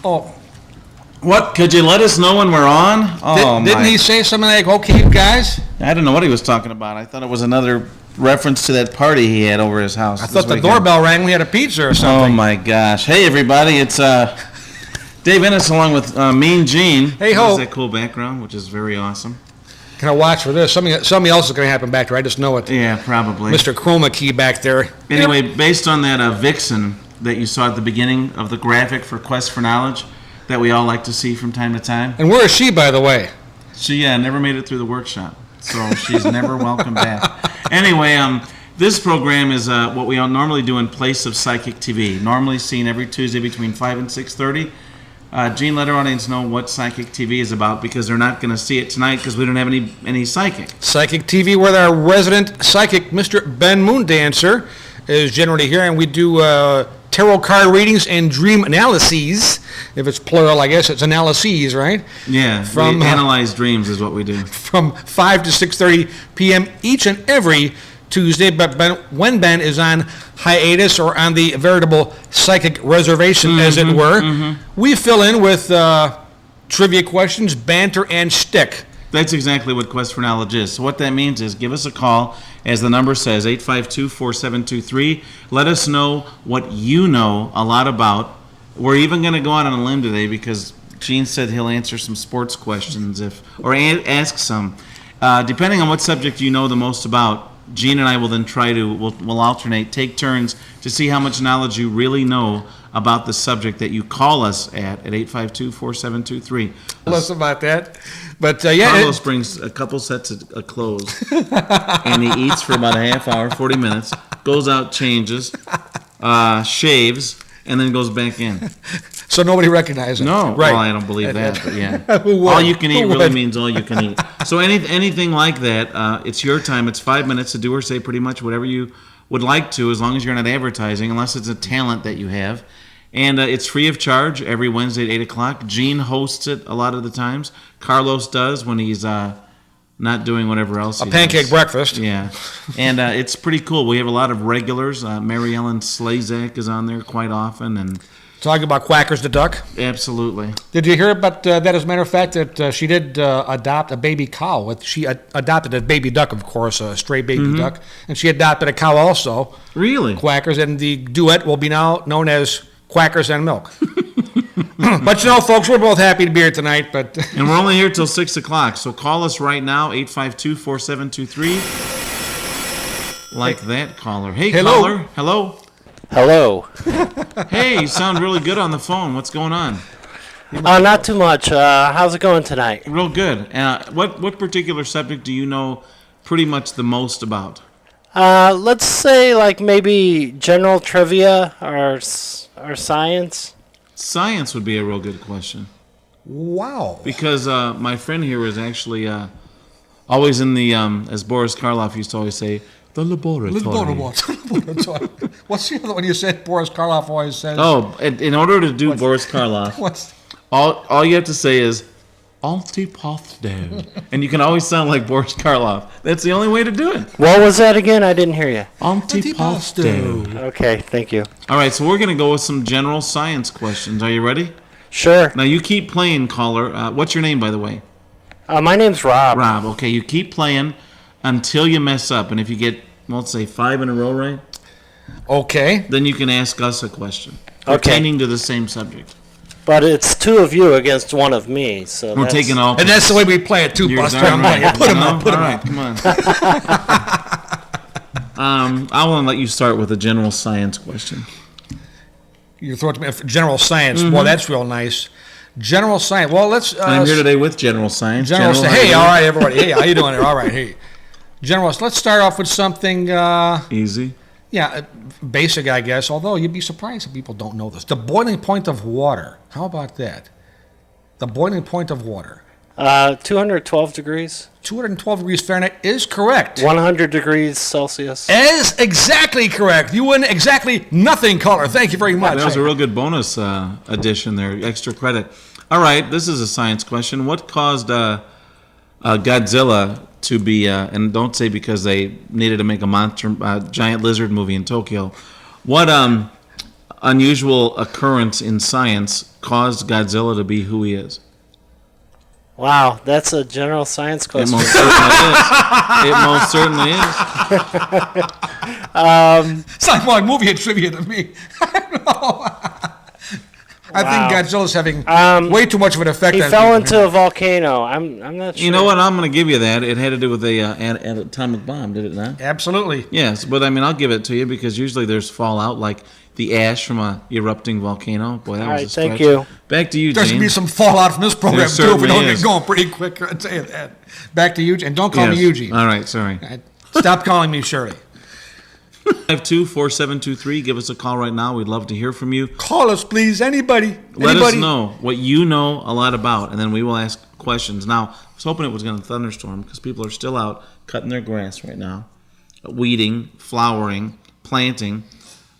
Oh, What? Could you let us know when we're on? Oh, didn't he say something like, okay, you guys? I don't know what he was talking about. I thought it was another reference to that party he had over his house. I thought the doorbell rang. We had a pizza or something. Oh, my gosh. Hey, everybody. It's Dave Ennis along with Mean Gene. Hey, ho. That cool background, which is very awesome. Can I watch for this? Something else is going to happen back there. I just know it. Yeah, probably. Mr. Chroma Key back there. Anyway, based on that vixen that you saw at the beginning of the graphic for Quest for Knowledge that we all like to see from time to time. And where is she, by the way? She never made it through the workshop, so she's never welcome back. Anyway, this program is what we normally do in place of Psychic TV, normally seen every Tuesday between 5 and 6:30. Gene, let our audience know what Psychic TV is about because they're not going to see it tonight because we don't have any psychic. Psychic TV, where our resident psychic, Mr. Ben Moondancer, is generally here, and we do tarot card readings and dream analyses. If it's plural, I guess it's analyses, right? Yeah, we analyze dreams is what we do. From 5 to 6:30 p.m. each and every Tuesday, but when Ben is on hiatus or on the veritable psychic reservation, as it were, we fill in with trivia questions, banter, and shtick. That's exactly what Quest for Knowledge is. So what that means is give us a call, as the number says, 852-4723. Let us know what you know a lot about. We're even going to go out on a limb today because Gene said he'll answer some sports questions or ask some. Depending on what subject you know the most about, Gene and I will then we'll alternate, take turns to see how much knowledge you really know about the subject that you call us at 852-4723. Tell us about that. But Carlos brings a couple sets of clothes, and he eats for about a half hour, 40 minutes, goes out, changes, shaves, and then goes back in. So nobody recognizes it. No, right. Well, I don't believe that, but yeah. All you can eat really means all you can eat. So anything like that, it's your time. It's 5 minutes to do or say pretty much whatever you would like to, as long as you're not advertising, unless it's a talent that you have. And it's free of charge every Wednesday at 8 o'clock. Gene hosts it a lot of the times. Carlos does when he's not doing whatever else he does. Pancake breakfast. Yeah. And it's pretty cool. We have a lot of regulars. Mary Ellen Slazak is on there quite often. And talking about Quackers the Duck. Absolutely. Did you hear about that, as a matter of fact, that she did adopt a baby cow? She adopted a baby duck, of course, a stray baby duck. And she adopted a cow also. Really? Quackers. And the duet will be now known as Quackers and Milk. But folks, we're both happy to be here tonight. And we're only here till 6 o'clock, so call us right now, 852-4723. Like that caller. Hey, hello. Caller. Hello. Hello. Hey, you sound really good on the phone. What's going on? Not too much. How's it going tonight? Real good. What particular subject do you know pretty much the most about? Let's say like maybe general trivia or science. Science would be a real good question. Wow. Because my friend here is actually always in the, as Boris Karloff used to always say, the laboratory. What's the other one you said Boris Karloff always says? Oh, in order to do Boris Karloff, all you have to say is, antipasto. And you can always sound like Boris Karloff. That's the only way to do it. What was that again? I didn't hear you. Antipasto. Okay, thank you. All right, so we're going to go with some general science questions. Are you ready? Sure. Now, you keep playing, caller. What's your name, by the way? My name's Rob. Rob, okay. You keep playing until you mess up. And if you get, let's say, 5 in a row right, okay, then you can ask us a question pertaining to the same subject. But it's 2 of you against 1 of me, so we're taking all. And that's the way we play it too, Buster. Right. Put him on. All right, come on. I want to let you start with a general science question. You throw it to me. General science. Well, that's real nice. General science. Well, let's. I'm here today with general science. General science. Hey, all right, everybody. Hey, how you doing there? All right, hey. General. Let's start off with something. Easy. Yeah, basic, I guess, although you'd be surprised if people don't know this. The boiling point of water. How about that? The boiling point of water. 212 degrees. 212 degrees Fahrenheit is correct. 100 degrees Celsius. Is exactly correct. You win exactly nothing, caller. Thank you very much. That was a real good bonus addition there, extra credit. All right, this is a science question. What caused Godzilla to be, and don't say because they needed to make a giant lizard movie in Tokyo. What unusual occurrence in science caused Godzilla to be who he is? Wow, that's a general science It question. most certainly is. It most certainly is. It's like, well, movie had trivia to me. I don't know. I think Godzilla's having way too much of an effect He on fell people. into a volcano. I'm not sure. You know what? I'm going to give you that. It had to do with an atomic bomb, did it not? Absolutely. Yes, but I mean, I'll give it to you because usually there's fallout, like the ash from a erupting volcano. Boy, that All was right, a stretch. thank you. Back to you, There's Gene. going to be some fallout from this program, There too, if we don't certainly get is. going pretty quick. I'll tell you that. Back to Eugene. And don't call me Yes. Eugene. All right, sorry. Stop calling me Shirley. 524723. Give us a call right now. We'd love to hear from you. Call us, please. Anybody. Let us Anybody. know what you know a lot about, and then we will ask questions. Now, I was hoping it was going to thunderstorm because people are still out cutting their grass right now, weeding, flowering, planting,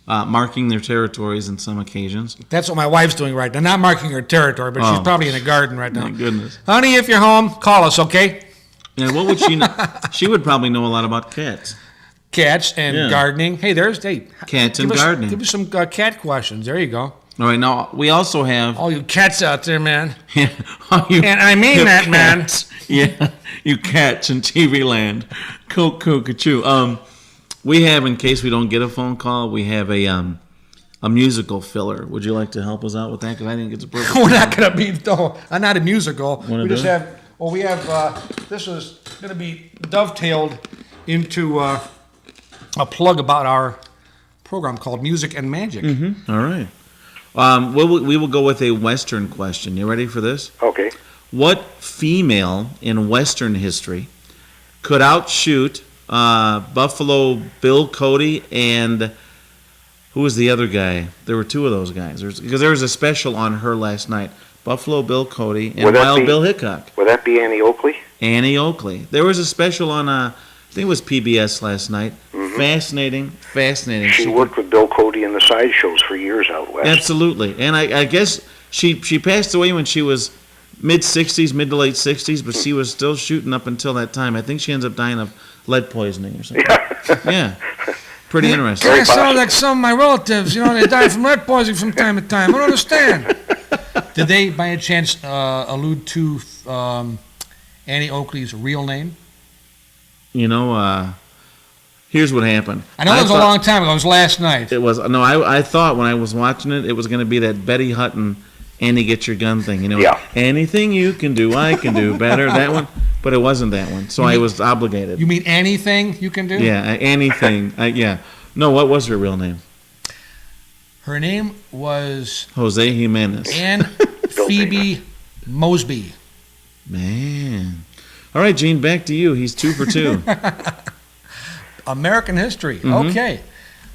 marking their territories in some occasions. That's what my wife's doing right now. Not marking her territory, but she's Oh. probably in the garden right now. My goodness. Honey, if you're home, call us, okay? And what would she know? She would probably know a lot about cats. Cats and Yeah. gardening. Hey, Cats and gardening. Give us some cat questions. There you go. All right, now we also have. All you cats out there, man. All you- And I mean you that, man. cats. Yeah, you cats in TV land. Cuckoo. We have, in case we don't get a phone call, we have a musical filler. Would you like to help us out with that? Because I think it's a perfect. We're not going to be, no, not a musical. Wanna We do just it? have, well, we have, this is going to be dovetailed into a plug about our program called Music and Magic. All right. We will go with a Western question. You ready for this? Okay. What female in Western history could outshoot Buffalo Bill Cody and who was the other guy? There were two of those guys. Because there was a special on her last night. Buffalo Bill Cody and Would that Wild be- Bill Hickok. Would that be Annie Oakley? Annie Oakley. There was a special on, I think it was PBS last night. Fascinating. She worked with Bill Cody in the sideshows for years out west. Absolutely. And I guess she passed away when she was mid to late 60s, but she was still shooting up until that time. I think she ends up dying of lead poisoning or something. Yeah. Pretty interesting. Yeah, it sounds like some of my relatives, they die from lead poisoning from time to time. I don't understand. Did they, by a chance, allude to Annie Oakley's real name? Here's what happened. I know it was a long time ago. It was last night. It was no. I thought when I was watching it, it was going to be that Betty Hutton, Annie get your gun thing. Yeah. Anything you can do, I can do better. That one, but it wasn't that one. So I was obligated. You mean anything you can do? Yeah, anything. Yeah. No, what was her real name? Her name was Jose Jimenez. Anne Phoebe Mosby. Man. All right, Gene, back to you. He's 2 for 2. American history. Mm-hmm. Okay.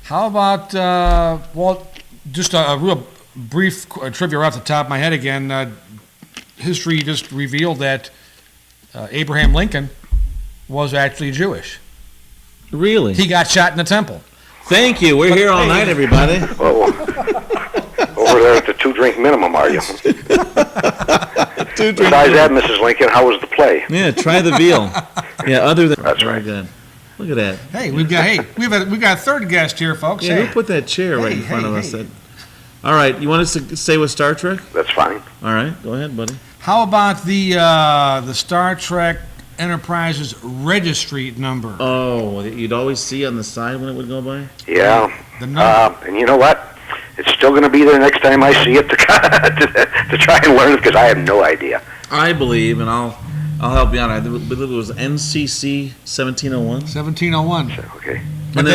How about, just a real brief trivia off the top of my head again. History just revealed that Abraham Lincoln was actually Jewish. Really? He got shot in the temple. Thank you. We're here all night, everybody. Oh, over there at the 2-drink minimum, are you? Besides that, Mrs. Lincoln, how was the play? Yeah, try the veal. Yeah, other than That's very right. good. Look at that. Hey, we've got a third guest here, folks. Yeah, Hey. who put that chair right in Hey, front of hey, us? hey. All right, you want us to stay with Star Trek? That's fine. All right, go ahead, buddy. How about the Star Trek Enterprise's registry number? Oh, that you'd always see on the side when it would go by? Yeah. The number. And you know what? It's still going to be there next time I see it to try and learn it because I have no idea. I believe, and I'll help you out. I believe it was NCC 1701. 1701. Okay. And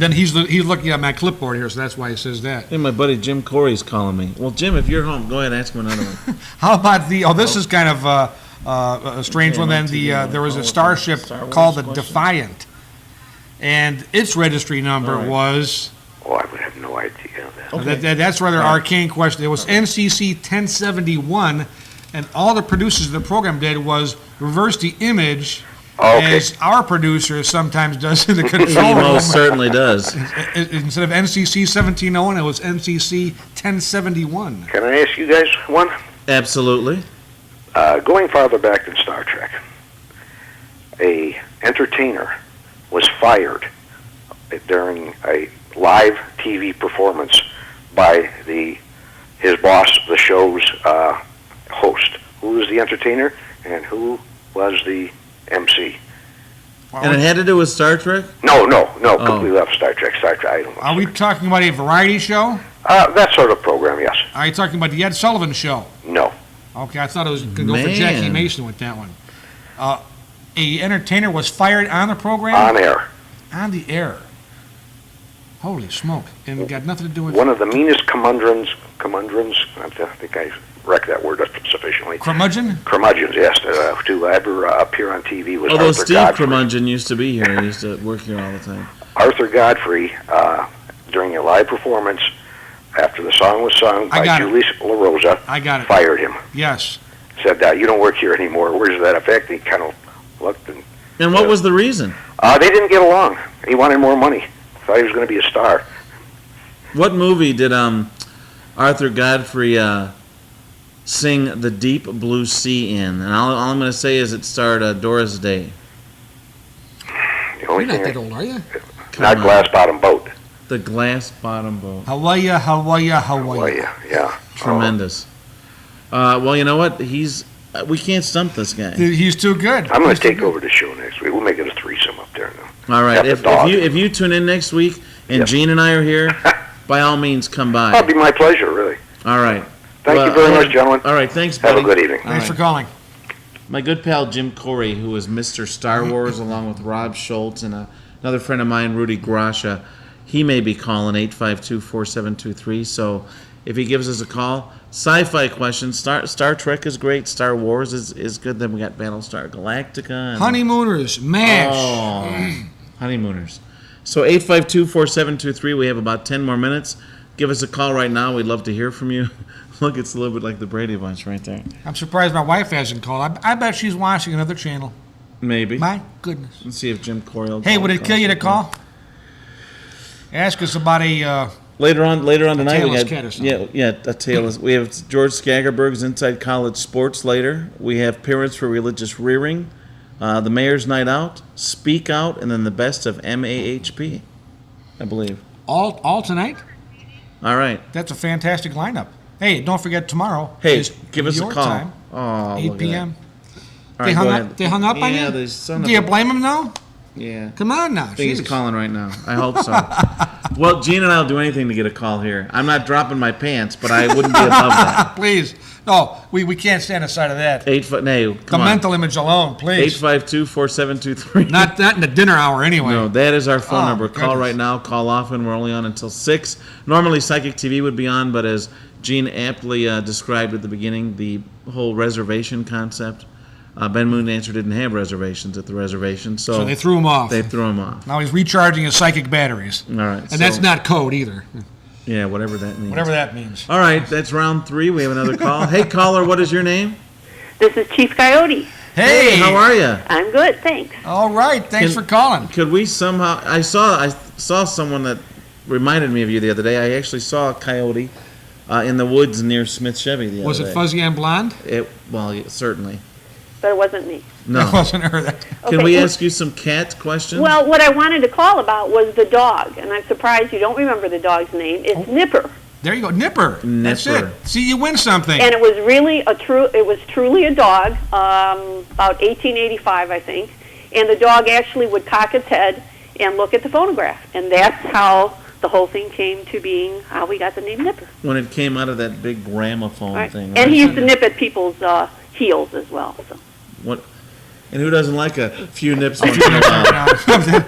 then he's looking at my clipboard here, so that's why he says that. Hey, my buddy Jim Corey's calling me. Well, Jim, if you're home, go ahead and ask him another one. How about this is kind of a strange one. Then there was a starship called the Defiant, and its registry number was. Oh, I would have no idea of that. That's rather arcane question. It was NCC 1071, and all the producers of the program did was reverse the image, Okay. as our producer sometimes does in the He control room. most certainly does. Instead of NCC 1701, it was NCC 1071. Can I ask you guys one? Absolutely. Going farther back than Star Trek, a entertainer was fired during a live TV performance by his boss, the show's host. Who was the entertainer and who was the MC? And it had to do with Star Trek? No, completely off Star Trek. I don't know. Are we talking about a variety show? That sort of program, yes. Are you talking about the Ed Sullivan Show? No. Okay, I thought it was going to go for Man. Jackie Mason with that one. A entertainer was fired on the program? On air. On the air. Holy smoke. And it got nothing to do with... One of the meanest conundrums, I think I wrecked that word sufficiently. Curmudgeon? Curmudgeons, yes, to ever appear on TV was Although Arthur Steve Godfrey. Curmudgeon used to be here. He used to work here all the time. Arthur Godfrey, during a live performance, after the song was sung I by got it. Julie LaRosa, I got it. fired him. Yes. Said, you don't work here anymore. Where's that effect? He kind of looked and... And what was the reason? They didn't get along. He wanted more money. Thought he was going to be a star. What movie did Arthur Godfrey sing The Deep Blue Sea in? And all I'm going to say is it starred Doris Day. The only You're not thing... that old, are you? Not on. Glass Bottom Boat. The Glass Bottom Boat. Hawaii. Well, yeah. Tremendous. Well, you know what? We can't stump this guy. He's too good. I'm going to take over the show next week. We'll make it a threesome up there now. All right. Got the If dog. you tune in next week and Yep. Gene and I are here, by all means, come by. That'd be my pleasure, really. All right. Thank you very much, gentlemen. All right. Thanks, Have buddy. a good evening. Thanks All for calling. My good pal Jim Corey, who is Mr. Star Wars, along with Rob Schultz and another friend of mine, Rudy Grasha, he may be calling 852-4723. So if he gives us a call, sci-fi questions. Star Trek is great. Star Wars is good. Then we got Battlestar Galactica. And, Honeymooners, MASH. Oh, honeymooners. So 852-4723. We have about 10 more minutes. Give us a call right now. We'd love to hear from you. Look, it's a little bit like the Brady Bunch right there. I'm surprised my wife hasn't called. I bet she's watching another channel. Maybe. My goodness. Let's see if Jim Corey will Hey, call- would it kill you to call? Ask us about a... Later on tonight we tailless got cat or something. a tailless. We have George Skagerberg's Inside College Sports later. We have Parents for Religious Rearing, the Mayor's Night Out, Speak Out, and then the best of MAHP, I believe. all tonight? All right. That's a fantastic lineup. Hey, don't forget tomorrow. Hey, is give us a your call. Time, Oh, 8 look at p.m. that. All They right, hung go up. ahead. They hung up on you. Yeah, they son Do of you a- blame them now? Yeah. Come on now. I think he's Jeez. calling right now. I hope so. Well, Gene and I'll do anything to get a call here. I'm not dropping my pants, but I wouldn't be above that. Please. No, we can't stand aside of that. 8 foot. No, The come on. mental image alone, please. 852-4723. Not in the dinner hour anyway. No, that is our phone Oh, number. Call goodness. right now. Call often. We're only on until 6. Normally, Psychic TV would be on, but as Gene aptly described at the beginning, the whole reservation concept, Ben Moondancer didn't have reservations at the reservation, So they threw him off. They threw him off. Now he's recharging his psychic batteries. All right. And that's not code either. Yeah, whatever that means. Whatever that means. All right, that's round 3. We have another call. Hey, caller, what is your name? This is Chief Coyote. Hey, how are you? I'm good, thanks. All right, thanks for calling. Could we somehow? I saw someone that reminded me of you the other day. I actually saw a coyote in the woods near Smith Chevy the other Was day. it fuzzy and blonde? Well, yeah, certainly. But it wasn't me. No. That wasn't her. Can Okay, we well- ask you some cat questions? Well, what I wanted to call about was the dog, and I'm surprised you don't remember the dog's name. It's Nipper, There you go, Nipper. That's Nipper. it. See, you win something. and it was really it was truly a dog, about 1885, I think, and the dog actually would cock its head and look at the phonograph, and that's how the whole thing came to being how we got the name Nipper. When it came out of that big gramophone Right? thing. And he used to nip at people's heels as well. So. What? And who doesn't like a few nips once in a while?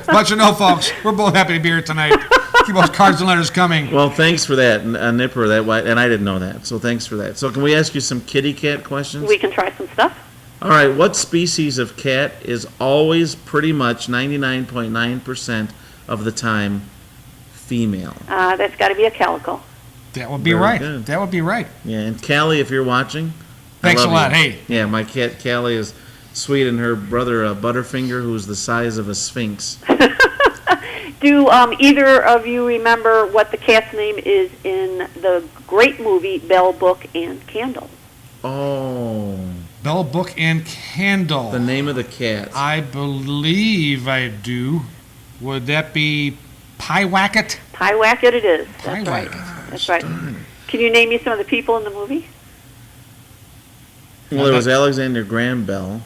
But you know, folks, we're both happy to be here tonight. Keep those cards and letters coming. Well, thanks for that, Nipper. And I didn't know that, so thanks for that. So can we ask you some kitty cat questions? We can try some stuff. All right, what species of cat is always pretty much 99.9% of the time female? That's got to be a calico. That would be Very right. good. That would be right. Yeah, and Callie, if you're watching, I Thanks a love lot. you. Hey. Yeah, my cat Callie is sweet, and her brother Butterfinger, who's the size of a sphinx. Do either of you remember what the cat's name is in the great movie Bell, Book, and Candle? Oh, Bell, Book, and Candle. the name of the cat. I believe I do. Would that be Pyewacket? Pyewacket it is. Pyewacket. That's right. Can you name me some of the people in the movie? Well, there was Alexander Graham Bell.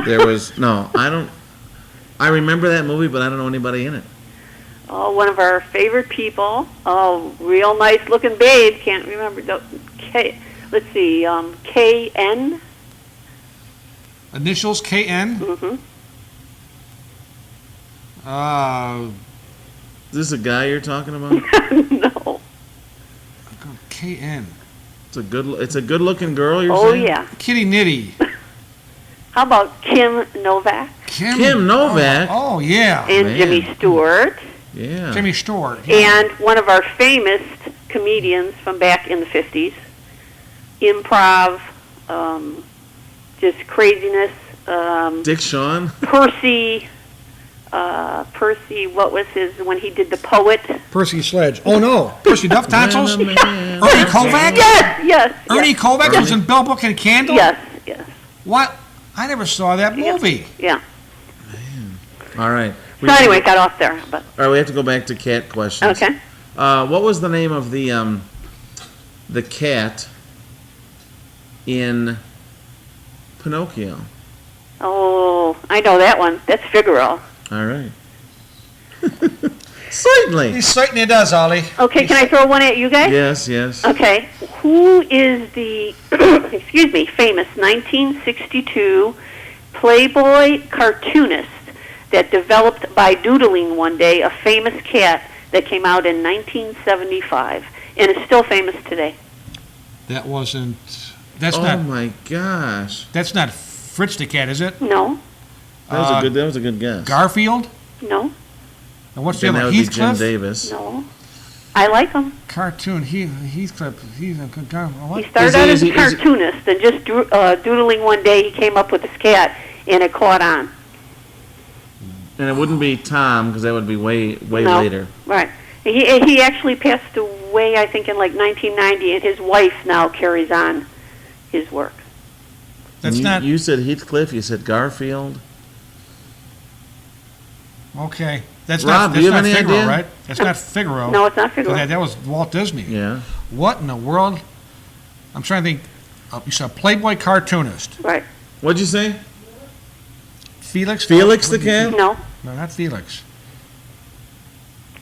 There was I remember that movie, but I don't know anybody in it. Oh, one of our favorite people. Oh, real nice looking babe. Can't remember. Let's see. K.N. Initials KN. Mm-hmm. Is this a guy you're talking about? No. KN. It's a good looking girl. You're Oh, saying? yeah. Kitty Nitty. How about Kim Novak Kim Novak. Oh, yeah. and man. Jimmy Stewart? Yeah. Jimmy Stewart. And one of our famous comedians from back in the 50s. Improv, just craziness. Dick Shawn. Percy, what was his, when he did The Poet? Percy Sledge. Oh, no. Percy Duff Tonsils? Ernie Man. Kovac? Yes. Ernie yes, Kovac was in Bell Book and Candle? Yes. What? I never saw that movie. Yeah. All right. So anyway, got off there. But All right, we have to go back to cat questions. okay. What was the name of the cat in Pinocchio? Oh, I know that one. That's Figaro. All right. Certainly. He certainly does, Ollie. Okay, can I throw one at you guys? Yes. Okay. Who is the, famous 1962 Playboy cartoonist that developed by doodling one day a famous cat that came out in 1975 and is still famous today? That wasn't. That's Oh not. my gosh. That's not Fritz the cat, is it? No. That was a good guess. Garfield. No. And what's the Then that other? would be Jim Heathcliff. Davis. No. I like him. Cartoon. Heathcliff. He's a good guy. What? He started Is he- out is as a he- is he- cartoonist and just doodling one day he came up with this cat and it caught on. And it wouldn't be Tom because that would be way No. later. Right. He actually passed away, I think, in like 1990, and his wife now carries on his work. That's you, not. You said Heathcliff. You said Garfield. Okay. That's Rob, not. do That's you have not any Figaro, idea? right? That's not Figaro. No, it's not Figaro. That was Walt Disney. Yeah. What in the world? I'm trying to think. You said Playboy cartoonist. Right. What'd you say? Felix. Felix the No, cat? No. No, not Felix.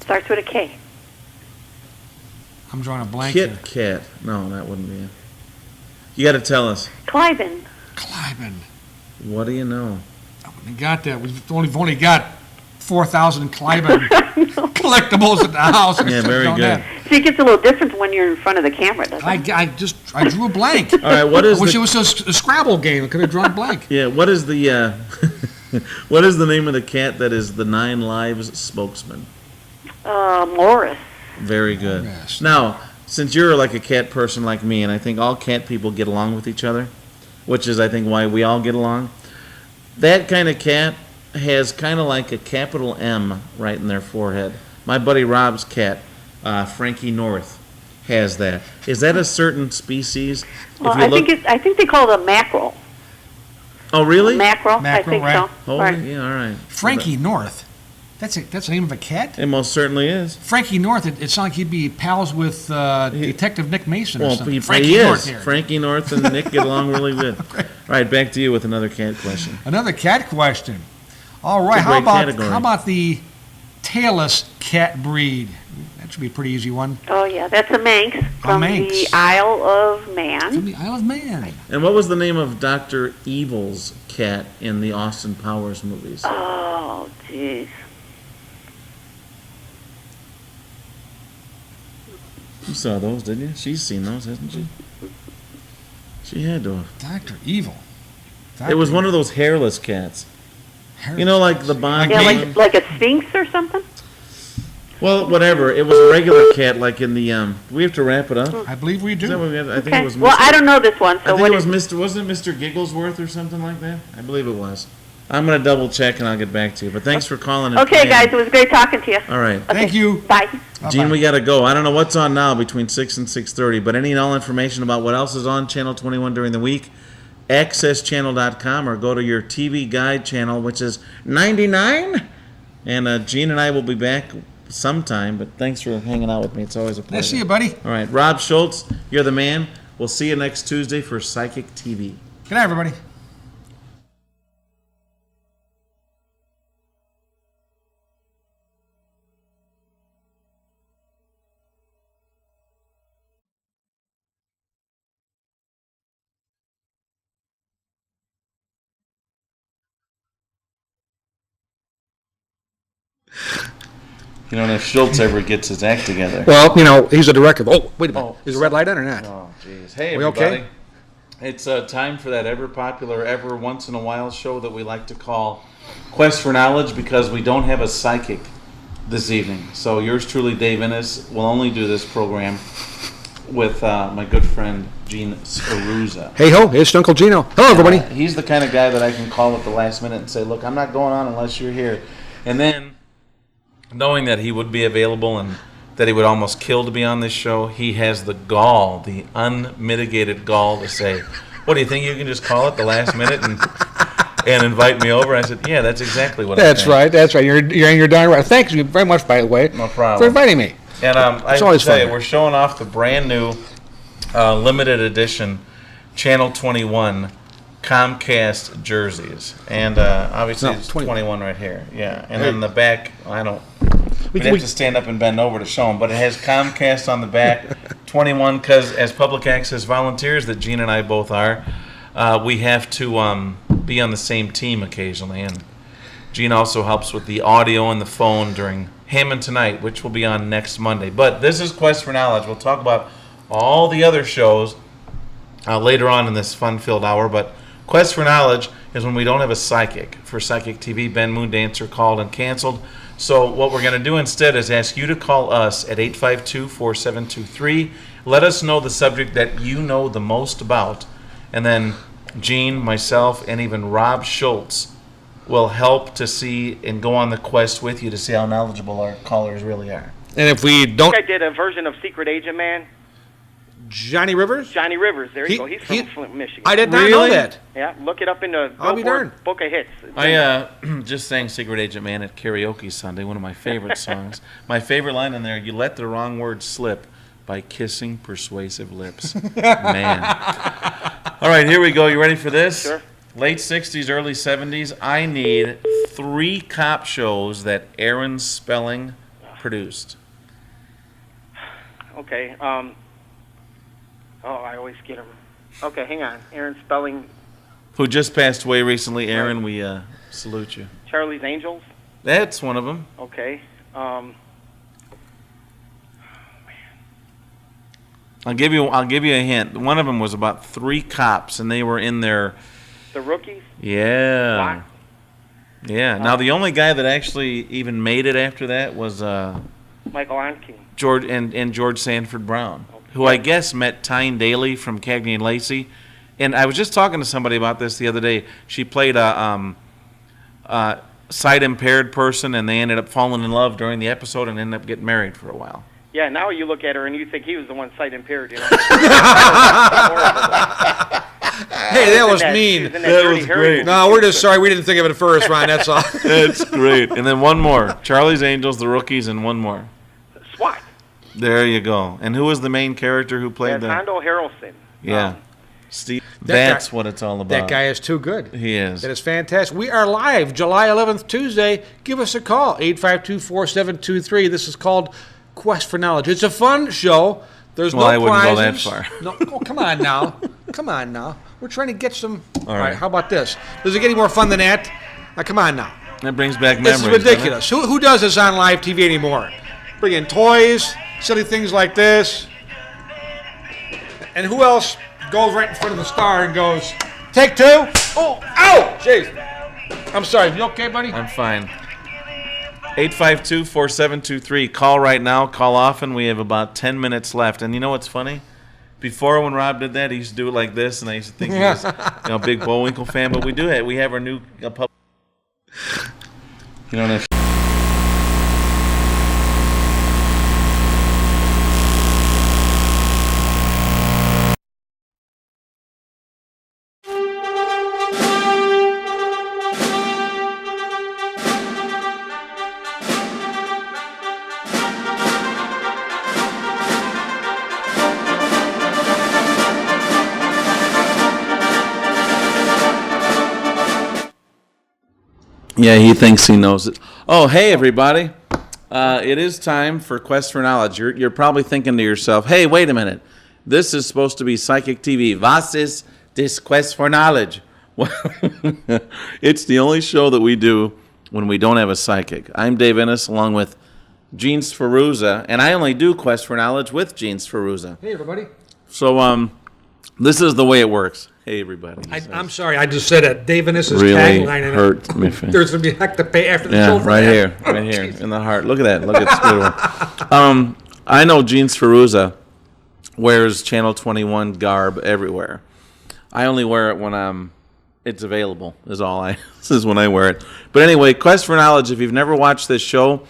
Starts with a K. I'm drawing a blank here. Kit Kat. No, that wouldn't be it. You got to tell us. Cliven. Cliven. What do you know? We got that. We've only got 4,000 Cliven collectibles at the house. Yeah, very On good. that. See, it gets a little different when you're in front of the camera, doesn't it? I drew a blank. All right, what is I wish the it was a Scrabble game. I could have drawn blank. Yeah, what is the what is the name of the cat that is the Nine Lives spokesman? Morris. Very good. Yes. Now, since you're like a cat person like me, and I think all cat people get along with each other, which is I think why we all get along, that kind of cat has kind of like a capital M right in their forehead. My buddy Rob's cat, Frankie North, has that. Is that a certain species? Well, If you I think they call it a mackerel. Oh, really? Mackerel, I Mackerel, think right. so. Oh, Right. yeah, all right. Frankie North. That's the name of a cat? It most certainly is. Frankie North, it sounds like he'd be pals with Detective Nick Mason or Well, something. he Frankie is. North here. Frankie North and Nick get along really good. All right, back to you with another cat question. Another cat question. All right, It's a great category. how about the tailless cat breed? That should be a pretty easy one. Oh, yeah, that's a Manx from Manx. the Isle of Man. From the Isle of Man. And what was the name of Dr. Evil's cat in the Austin Powers movies? Oh, jeez. You saw those, didn't you? She's seen those, hasn't she? She had to have. Dr. Evil. It was one of those hairless cats. You know, like the Bond. Yeah, Me? like a sphinx or something? Well, whatever. It was a regular cat, like in the. Do we have to wrap it up? I believe we Is that do. what we had? I think Okay. it was. Well, I don't know this one, I so think what it was is... Mr. Wasn't it Mr. Gigglesworth or something like that? I believe it was. I'm gonna double check and I'll get back to you. But thanks for calling. and Okay, playing. guys, it was great talking to you. All right. Okay, Thank you. Bye. Gene, we gotta go. I don't know what's on now between 6 and 6:30, but any and all information about what else is on Channel 21 during the week, accesschannel.com, or go to your TV Guide channel, which is 99. And Gene and I will be back sometime, but thanks for hanging out with me. It's always a pleasure. Nice to see you, buddy. All right, Rob Schultz, you're the man. We'll see you next Tuesday for Psychic TV. Good night, everybody. You know, and if Schultz ever gets his act together. Well, he's a director. Oh, wait a minute. Is the red light on or not? Oh, jeez. Hey, We everybody. okay? It's time for that ever-popular, ever-once-in-a-while show that we like to call Quest for Knowledge, because we don't have a psychic this evening. So yours truly, Dave Innes, will only do this program with my good friend, Gene Sferuzza. Hey ho, it's Uncle Gino. Hello, everybody. He's the kind of guy that I can call at the last minute and say, look, I'm not going on unless you're here. And then, knowing that he would be available and that he would almost kill to be on this show, he has the gall, the unmitigated gall to say, what, do you think you can just call it the last minute and invite me over? I said, yeah, that's exactly what I think. That's right. You're darn right. Thank you very much, by the way, No problem. for inviting me. And I have to always tell fun. you, we're showing off the brand new limited edition Channel 21 Comcast jerseys. And obviously No, it's 21. 21 right here. Yeah. And then the back, we'd We- have to stand up and bend over to show them, but it has Comcast on the back, 21, because as public access volunteers that Gene and I both are, we have to be on the same team occasionally. And Gene also helps with the audio and the phone during Hammond Tonight, which will be on next Monday. But this is Quest for Knowledge. We'll talk about all the other shows later on in this fun-filled hour, but Quest for Knowledge is when we don't have a psychic. For Psychic TV, Ben Moondancer called and canceled. So what we're going to do instead is ask you to call us at 852-4723. Let us know the subject that you know the most about. And then Gene, myself, and even Rob Schultz will help to see and go on the quest with you to see how knowledgeable our callers really are. And if we don't, I did a version of Secret Agent Man. Johnny Rivers? Johnny Rivers, there He- you go. He's he- from Flint, Michigan. I did not know Really? that. Yeah, look it up in the I'll be darned. Billboard Book of Hits. I just sang Secret Agent Man at karaoke Sunday, one of my favorite songs. My favorite line in there, you let the wrong word slip by kissing persuasive lips. Man. All right, here we go. You ready for this? Sure. Late 60s, early 70s. I need 3 cop shows that Aaron Spelling produced. Okay. I always get them. Okay, hang on. Aaron Spelling, Who just passed away recently. Aaron, we salute you. Charlie's Angels. That's one of them. Okay. I'll give you a hint. One of them was about 3 cops, and they were in their... The Rookies. Yeah. Wow. Yeah. Now, the only guy that actually even made it after that was Michael Onking. George Sanford Brown, who I guess met Tyne Daly from Cagney and Lacey. And I was just talking to somebody about this the other day. She played a sight-impaired person, and they ended up falling in love during the episode and ended up getting married for a while. Yeah, now you look at her and you think he was the one sight impaired, you know. Hey, that was mean. That was great. No, we're just sorry we didn't think of it at first, Ron. That's all. That's great. And then one more. Charlie's Angels, The Rookies, and one more. SWAT. There you go. And who was the main character who played the... Hondo Harrelson. Yeah. Steve. That That's guy- what it's all about. That guy is too good. He is. That is fantastic. We are live July 11th, Tuesday. Give us a call, 852-4723. This is called Quest for Knowledge. It's a fun show. There's Well, no I wouldn't go that prizes. far. No, oh, come on now. Come on now. We're trying to get some. All right. How about this? Does it get any more fun than that? Now, come on now. That brings back This memories. is ridiculous. Who does this on live TV anymore? Bring in toys, silly things like this. And who else goes right in front of the star and goes, take 2? Oh, ow! Jeez. I'm sorry. You okay, buddy? I'm fine. 852-4723. Call right now. Call often. We have about 10 minutes left. And you know what's funny? Before, when Rob did that, he used to do it like this, and I used to think he was a big Bullwinkle fan. But we have our new pup. You know what I Yeah, he thinks he knows it. Oh, hey, everybody. It is time for Quest for Knowledge. You're probably thinking to yourself, hey, wait a minute. This is supposed to be Psychic TV. Was ist this Quest for Knowledge? Well, it's the only show that we do when we don't have a psychic. I'm Dave Ennis along with Gene Sferuzza, and I only do Quest for Knowledge with Gene Sferuzza. Hey, everybody. So, this is the way it works. Hey, everybody. I'm sorry, I just said it. Dave and this is really tagline. And hurt me. there's going to be a heck to pay after the show Yeah, for right that. here, in the heart. Look at that. Look at Sferuzza. I know Gene Sferuzza wears Channel 21 garb everywhere. I only wear it when it's available. This is when I wear it. But anyway, Quest for Knowledge. If you've never watched this show,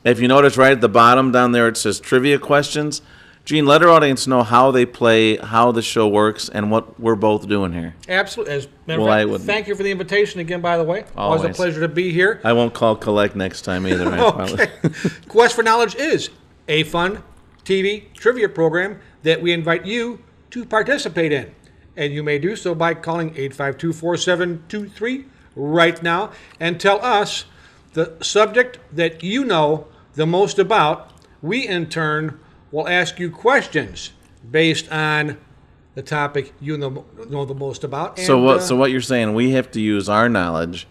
if you notice right at the bottom down there, it says trivia questions. Gene, let our audience know how they play, how the show works, and what we're both doing here. Absolutely. As a matter Well, I of fact, wouldn't. thank you for the invitation again, by the way. Always a Always. pleasure to be here. I won't call collect next time either. I promise. Okay. Quest for Knowledge is a fun TV trivia program that we invite you to participate in. And you may do so by calling 852-4723 right now and tell us the subject that you know the most about. We, in turn, will ask you questions based on the topic you know the most about. And, So what you're saying, we have to use our knowledge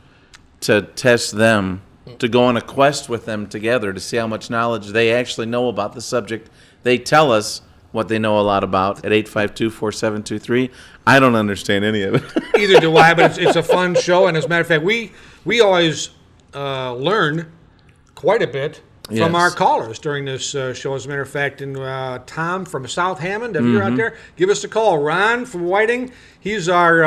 to test them, to go on a quest with them together to see how much knowledge they actually know about the subject. They tell us what they know a lot about at 852-4723. I don't understand any of it. Either do I, but it's a fun show. And as a matter of fact, we always learn quite a bit from Yes. our callers during this show. As a matter of fact, and Tom from South Hammond, if you're out there, give us a call. Ron from Whiting, he's our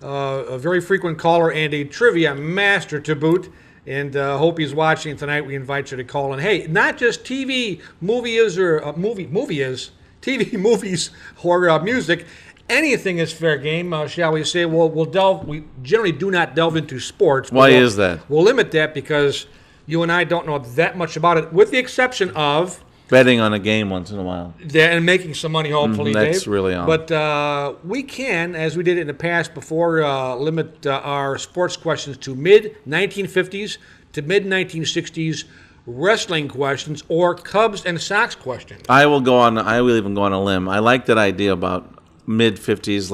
a very frequent caller and a trivia master to boot. And hope he's watching tonight. We invite you to call in. Hey, not just TV, movies, or TV, movies, or music. Anything is fair game, shall we say? We generally do not delve into sports. But Why is that? We'll limit that because you and I don't know that much about it, with the exception of Betting on a game once in a while. that and making some money, hopefully, That's Dave. really all. But we can, as we did in the past before, limit our sports questions to mid-1950s to mid-1960s wrestling questions or Cubs and Sox questions. I will even go on a limb. I like that idea about mid-50s,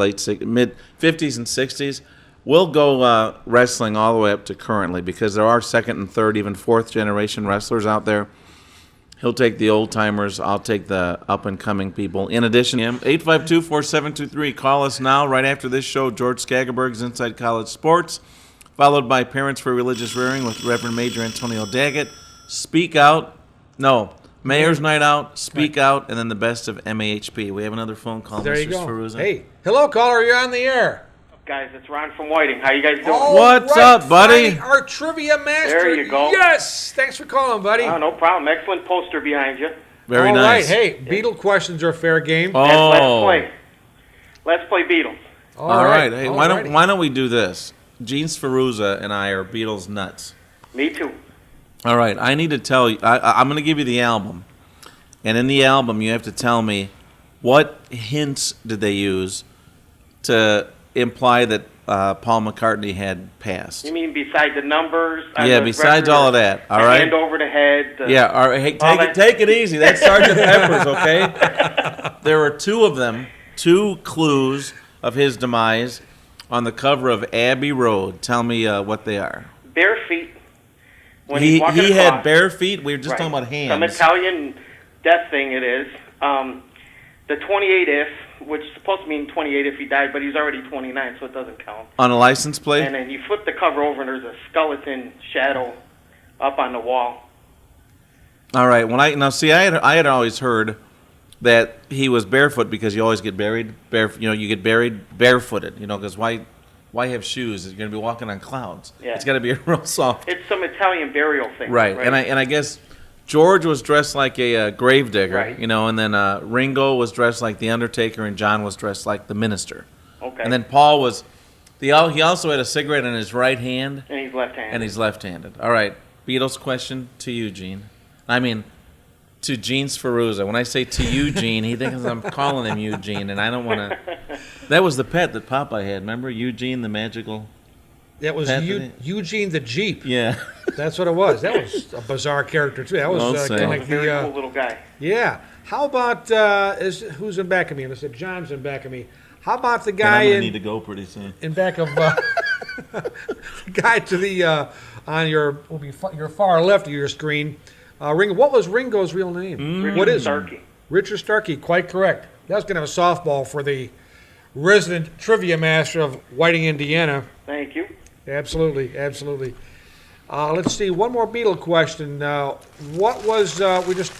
mid-50s and 60s. We'll go wrestling all the way up to currently because there are second and third, even fourth generation wrestlers out there. He'll take the old timers. I'll take the up and coming people. In addition, 852-4723. Call us now. Right after this show, George Skagerberg's Inside College Sports, followed by Parents for Religious Rearing with Reverend Major Antonio Daggett. Speak Out. No, Mayor's Night Out. Speak Out, and then the best of MAHP. We have another phone call. There Mr. you go. Sferuzza. Hey, hello, caller. You're on the air. Guys, it's Ron from Whiting. How you guys doing? What's up, buddy? Frank, our trivia master. There you go. Yes. Thanks for calling, buddy. Oh, no problem. Excellent poster behind you. Very All nice. right. Hey, Beatle questions are fair game. Oh. Let's play Beatles. All right. Hey, All why righty. don't we do this? Gene Sferuzza and I are Beatles nuts. Me too. All right. I need to tell you. I'm going to give you the album, and in the album, you have to tell me what hints did they use to imply that Paul McCartney had passed. You mean beside the numbers? Yeah, besides all of that. All right. Hand over the head. Yeah. All right. Hey, all that- take it easy. That's Sergeant Pepper's, okay? There were two of them, two clues of his demise on the cover of Abbey Road. Tell me what they are. Bare feet. When He he's walking had across. bare feet. We were just Right. talking about Some hands. Italian death thing it is. The 28 if, which is supposed to mean 28 if he died, but he's already 29, so it doesn't count. On a license plate? And then you flip the cover over, and there's a skeleton shadow up on the wall. All right. I had always heard that he was barefoot because you always get buried you get buried barefooted. Because why have shoes? You're going to be walking on clouds. Yeah. It's got to be a real soft. It's some Italian burial thing. Right. And I guess George was dressed like a gravedigger. Right. And then Ringo was dressed like the Undertaker, and John was dressed like the minister. Okay. And then Paul was. He also had a cigarette in his right hand. And he's left-handed. And he's left-handed. All right. Beatles question to you, Gene. I mean, to Gene Sferuzza. When I say to you, Gene, he thinks I'm calling him Eugene, and I don't want to. That was the pet that Popeye had. Remember Eugene, the magical That was Anthony? Eugene the Jeep. Yeah. That's what it was. That was a bizarre character too. That was Well kind said. of like Very the cool little guy. yeah. How about who's in back of me? I said John's in back of me. How about the And guy I'm gonna need to in go pretty soon. back of the guy to the on your your far left of your screen? Ringo. What was Ringo's real name? What is Starkey. Richard Starkey? Quite correct. That's kind of a softball for the resident trivia master of Whiting, Indiana. Thank you. Absolutely, absolutely. Let's see, one more Beatle question. What was, we're just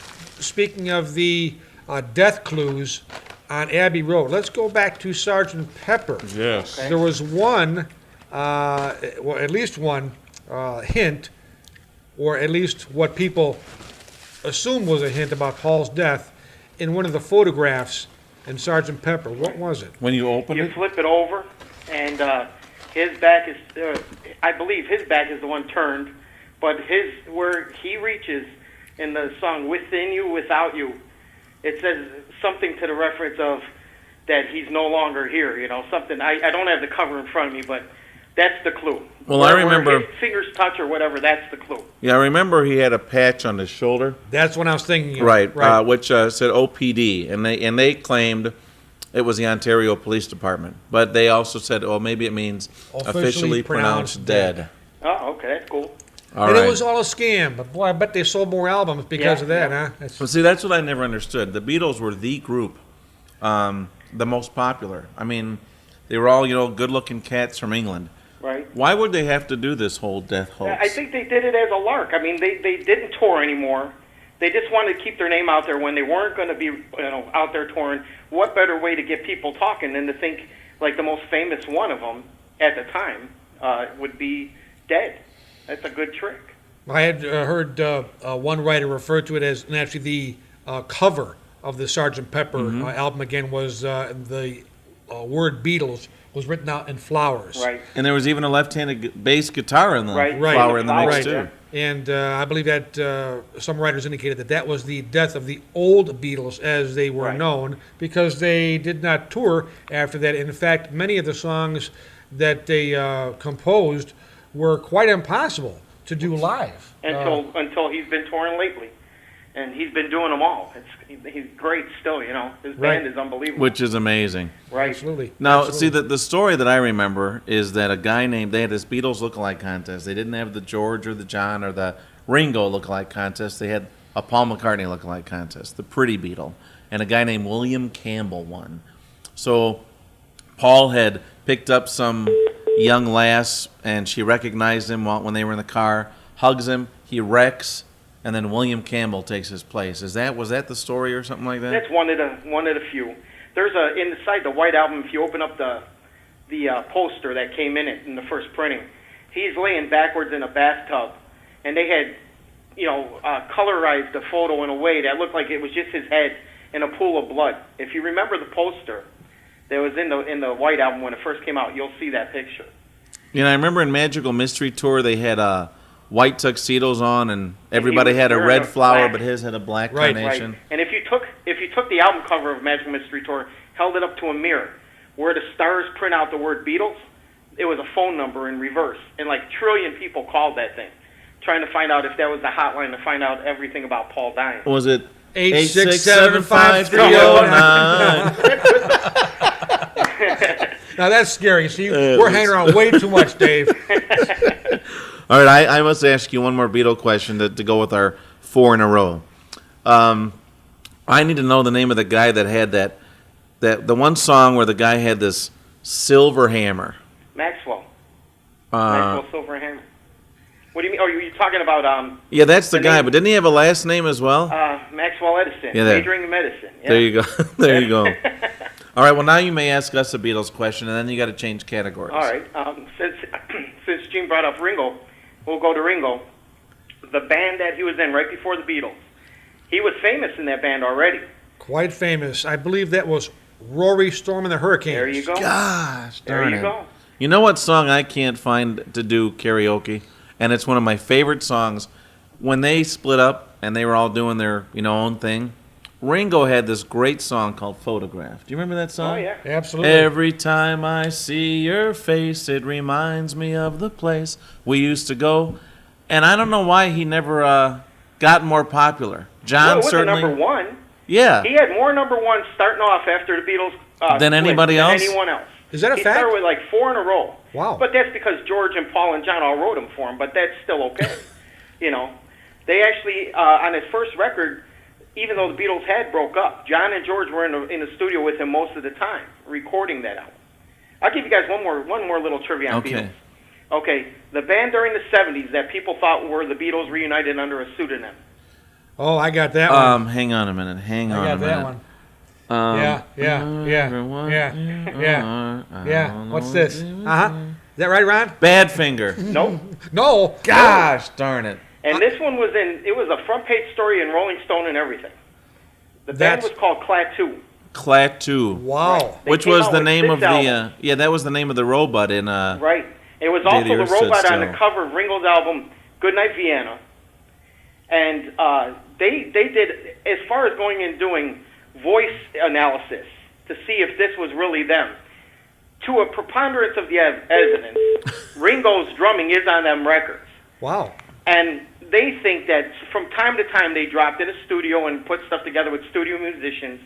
speaking of the death clues on Abbey Road. Let's go back to Sergeant Pepper. Yes. There was one, well, at least one hint, or at least what people assumed was a hint about Paul's death in one of the photographs in Sergeant Pepper. What was it? When you open You it, flip it over, and his back is, I believe his back is the one turned, but where he reaches in the song "Within You, Without You," it says something to the reference of that he's no longer here. You know, something. I don't have the cover in front of me, but that's the clue. Well, I Where remember- his fingers touch or whatever. That's the clue. yeah, I remember he had a patch on his shoulder, That's what I was thinking of. right? Which said OPD, and they claimed it was the Ontario Police Department, but they also said, oh, maybe it means officially pronounced dead. Oh, okay, that's cool. All And right. it was all a scam, but boy, I bet they sold more albums because Yeah, of that, yeah. huh? That's, Well, see, that's what I never understood. The Beatles were the group, the most popular. I mean, they were all, good-looking cats from England. Right. Why would they have to do this whole death hoax? I think they did it as a lark. I mean, they didn't tour anymore. They just wanted to keep their name out there when they weren't going to be, out there touring. What better way to get people talking than to think like the most famous one of them at the time would be dead? That's a good trick. I had heard one writer refer to it as, and actually the cover of the Sgt. Pepper album again was the word Beatles was written out in flowers. Right. And there was even a left-handed bass guitar in the Right. Right. flower in the mix, Right. too. And I believe that some writers indicated that was the death of the old Beatles as they were Right. known because they did not tour after that. In fact, many of the songs that they composed were quite impossible to do live. Until he's been touring lately. And he's been doing them all. He's great still, His Right. band is unbelievable. Which is amazing. right. Absolutely. Now, Absolutely. see, the story that I remember is that a guy they had this Beatles lookalike contest. They didn't have the George or the John or the Ringo lookalike contest. They had a Paul McCartney lookalike contest, the Pretty Beatle. And a guy named William Campbell won. So Paul had picked up some young lass, and she recognized him when they were in the car, hugs him, he wrecks, and then William Campbell takes his place. Was that the story or something like that? That's one of the few. There's inside the White Album. If you open up the poster that came in it in the first printing, he's laying backwards in a bathtub, and they had, colorized the photo in a way that looked like it was just his head in a pool of blood. If you remember the poster that was in the White Album when it first came out, you'll see that picture. I remember in Magical Mystery Tour they had white tuxedos on, and everybody had a wearing red a flower, black. but his had a black Right, carnation. Right. And if you took the album cover of Magical Mystery Tour, held it up to a mirror, where the stars print out the word Beatles, it was a phone number in reverse, and like trillion people called that thing, trying to find out if that was the hotline to find out everything about Paul dying. Was it 8675309? Now that's scary. See, we're hanging around way too much, Dave. All right, I must ask you one more Beatle question to go with our 4 in a row. I need to know the name of the guy that had the one song where the guy had this silver hammer. Maxwell. Maxwell Silverhammer. What do you mean? Oh, you're talking about Yeah, that's the guy, name- but didn't he have a last name as well? Maxwell Edison, Yeah, there. majoring in medicine. Yeah. There you go. There you go. All right, well, now you may ask us a Beatles question, and then you got to change categories. All right. Since Gene brought up Ringo, we'll go to Ringo. The band that he was in right before the Beatles, he was famous in that band already. Quite famous. I believe that was Rory Storm and the Hurricanes. There you go. Gosh, There darn you it. go. You know what song I can't find to do karaoke? And it's one of my favorite songs. When they split up and they were all doing their own thing, Ringo had this great song called Photograph. Do you remember that song? Oh, yeah. Absolutely. Every time I see your face, it reminds me of the place we used to go. And I don't know why he never got more popular. John Well, it was certainly. the number one. Yeah. He had more number ones starting off after the Beatles Than split anybody than else? anyone else. Is that a he fact? started with like 4 in a row. Wow. But that's because George and Paul and John all wrote them for him, but that's still okay. You know, they actually, on his first record, even though the Beatles had broke up, John and George were in the studio with him most of the time, recording that album. I'll give you guys one more little trivia on Beatles. Okay, the band during the 70s that people thought were the Beatles reunited under a pseudonym. Oh, I got that one. Hang on a minute. I got that one. Yeah. What's this? Is that right, Ron? Badfinger. Nope. No. Gosh darn it. And this one it was a front page story in Rolling Stone and everything. The band was called Klaatu. Klaatu. Wow. They Which came was out the with name 6 of the, albums. that was the name of the robot in, Right. It was also Didier the robot Stood on the Still. cover of Ringo's album, Goodnight Vienna. And they did, as far as going and doing voice analysis to see if this was really them, to a preponderance of the evidence, Ringo's drumming is on them records. Wow. And they think that from time to time they dropped in a studio and put stuff together with studio musicians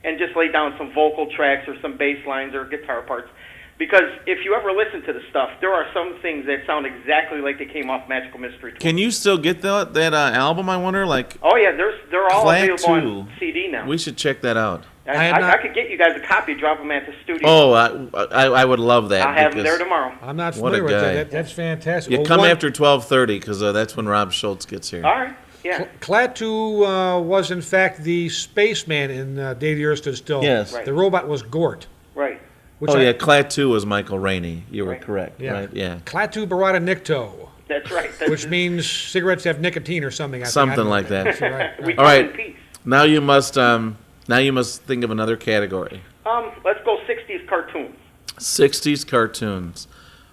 and just laid down some vocal tracks or some bass lines or guitar parts. Because if you ever listen to the stuff, there are some things that sound exactly like they came off Magical Mystery Tour. Can you still get that album, I wonder? Like, Oh yeah, they're all available Klaatu. on CD now. We should check that out. I could get you guys a copy, drop them at the studio. Oh, I would love that. I'll have them because there tomorrow. I'm not What a familiar with guy. that. That's fantastic. You Well, come one- after 12:30 because that's when Rob Schultz gets here. All right, yeah. Klaatu was, in fact, the spaceman in Day the Earth Stood Still. Yes. Right. The robot was Gort. Right. Which Oh, yeah, Klaatu was Michael Rainey. You were Right. correct, Yeah. right? Yeah. Klaatu Barada Nikto, That's right. which means cigarettes have nicotine or something. I think. Something I don't like know. that. That's right. we All come right. in peace. Now you must think of another category. Let's go 60s cartoons. 60s cartoons.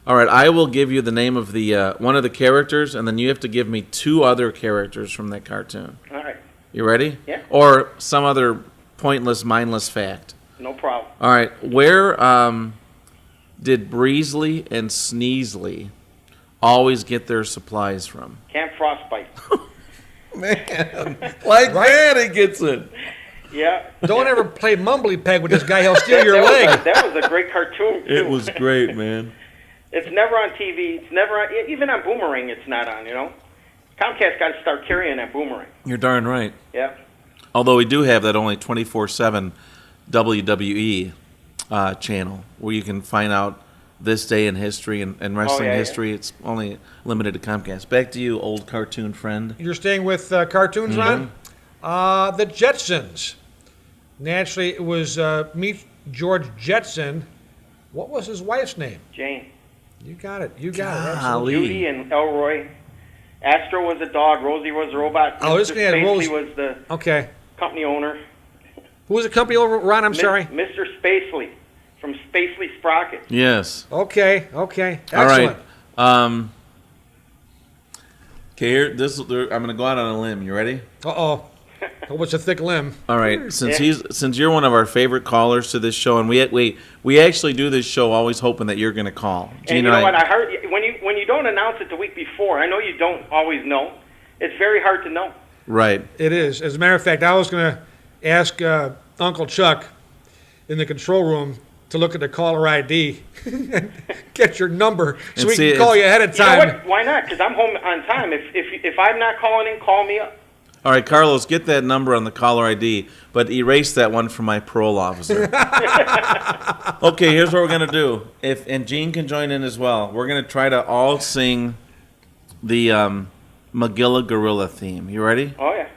All right, I will give you the name of the one of the characters, and then you have to give me 2 other characters from that cartoon. All right. You ready? Yeah. Or some other pointless, mindless fact. No problem. All right, where did Breezely and Sneasley always get their supplies from? Camp Frostbite. Man, like that, he gets it. Yeah. Don't ever play mumbly peg with this guy. He'll steal your that leg. that was a great cartoon, too. It was great, man. It's never on TV. It's never on, even on Boomerang it's not on, you know? Comcast got to start carrying that Boomerang. You're darn right. Yeah. Although we do have that only 24/7 WWE channel where you can find out this day in history and wrestling yeah. history. It's only limited to Comcast. Back to you, old cartoon friend. You're staying with cartoons, Ron? The Jetsons. Naturally, it was meet George Jetson. What was his wife's name? Jane. You got it. You got it. Absolutely. Golly. Judy and Elroy. Astro was a dog. Rosie was a robot. Oh, this Mr. guy had Spacely Rose- was the Okay. company owner. Who was the company over, Ron? I'm sorry. Mr. Spacely from Spacely Sprocket. Yes. Okay. All Excellent. right. Okay, here. I'm going to go out on a limb. You ready? Uh-oh. Hope it's a thick limb. All right. Since Yeah. since you're one of our favorite callers to this show, and we actually do this show always hoping that you're going to call. And Gene you know and what? I heard when you don't announce it the week before. I know you don't always know. It's very hard to know. Right. It is. As a matter of fact, I was going to ask Uncle Chuck in the control room to look at the caller ID and get your number so And we see, can call it's- you ahead of You know time. what? Why not? Because I'm home on time. If I'm not calling in, call me up. All right, Carlos, get that number on the caller ID, but erase that one from my parole officer. Okay, here's what we're gonna do. And Gene can join in as well. We're gonna try to all sing the Magilla Gorilla theme. You ready? Oh yeah.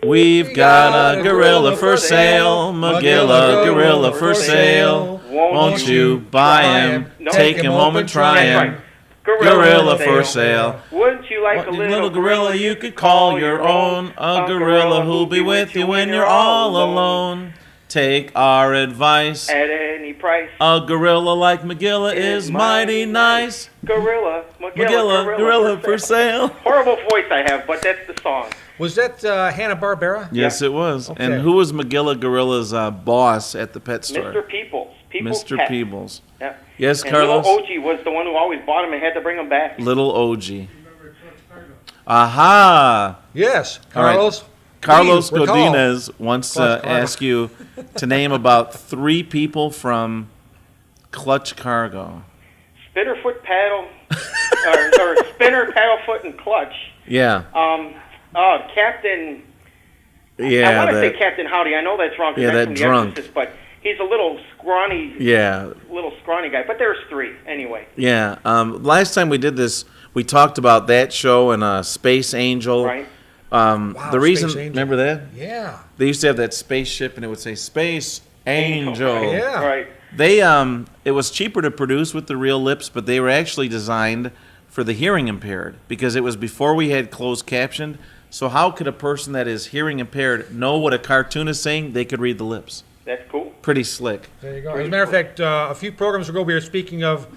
We've got a gorilla for sale, Magilla Gorilla for sale. Won't you buy him? Take him home and try him. Gorilla for sale. Wouldn't you like a Little gorilla you could call your own. A gorilla who'll be with you when you're all alone. Take our advice. At any price. A gorilla like McGilla is mighty nice. Gorilla, Gorilla for sale. Horrible voice I have, but that's the song. Was that Hanna-Barbera? Yes, it was. Okay. And who was McGilla Gorilla's boss at the pet store? Mr. Peoples. Mr. Pet. Peebles. Yeah. Yes, And Carlos? little OG was the one who always bought him and had to bring him back. Little OG. Aha! Yes, All right. Carlos. Carlos Please recall. Godinez wants to Clutch Cargo. ask you to name about 3 people from Clutch Cargo. Spinnerfoot paddle, or spinner, paddle foot, and clutch. Yeah. Captain. Yeah. I want to say Captain Howdy. I know that's wrong. 'Cause Yeah, that's that from drunk. The Exorcist, but he's a little scrawny. Yeah. Little scrawny guy. But there's 3 anyway. Yeah. Last time we did this, we talked about that show and Space Angel. Right. The reason, Space Angel. remember that? Yeah. They used to have that spaceship, and it would say Space Angel. Right. Yeah. Right. They it was cheaper to produce with the real lips, but they were actually designed for the hearing impaired because it was before we had closed captioned. So how could a person that is hearing impaired know what a cartoon is saying? They could read the lips. That's cool. Pretty slick. There you go. As a matter of fact, a few programs ago, we were speaking of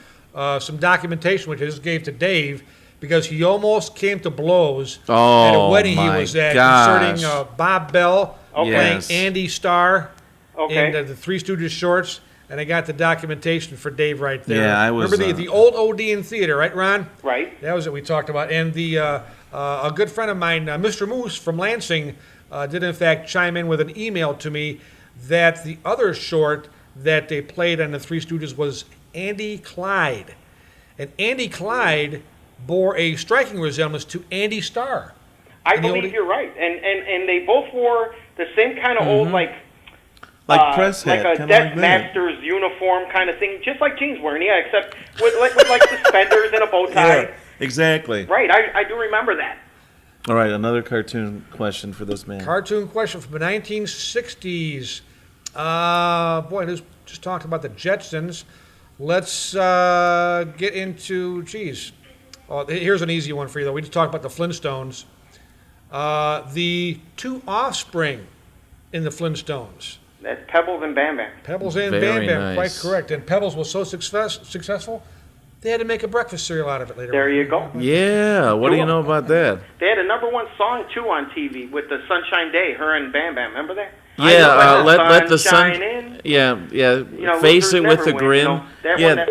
some documentation, which I just gave to Dave, because he almost came to blows at a Oh, wedding he my was at gosh. concerning Bob Bell playing Yes. Andy Starr Okay. in the Three Stooges shorts, and I got the documentation for Dave right there. Yeah, I was, Remember the old Odeon Theater, right, Ron? Right. That was what we talked about. And the a good friend of mine, Mr. Moose from Lansing, did in fact chime in with an email to me that the other short that they played on the Three Stooges was Andy Clyde. And Andy Clyde bore a striking resemblance to Andy Starr. I And the believe old- you're right. And they both wore the same kind of old, like Press hat. like a kinda desk like that. master's uniform kind of thing, just like Gene's wearing, yeah, except with like suspenders and a bow tie. Yeah, exactly. Right, I do remember that. All right, another cartoon question for this man. Cartoon question from the 1960s. Boy, this just talked about the Jetsons. Let's get into, geez. Oh, here's an easy one for you, though. We just talked about the Flintstones. The 2 offspring in the Flintstones. That's Pebbles and Bam Bam. Pebbles and Very Bam Bam, nice. quite correct. And Pebbles was so successful, they had to make a breakfast cereal out of it later. There on. you go. Yeah, what do you know about that? They had a #1 song too on TV with the Sunshine Day. Her and Bam Bam. Remember that? Yeah, I know, let the sun. shine in. Yeah, yeah. You know, Face losers it with never a win, grin. you know, that Yeah, one that-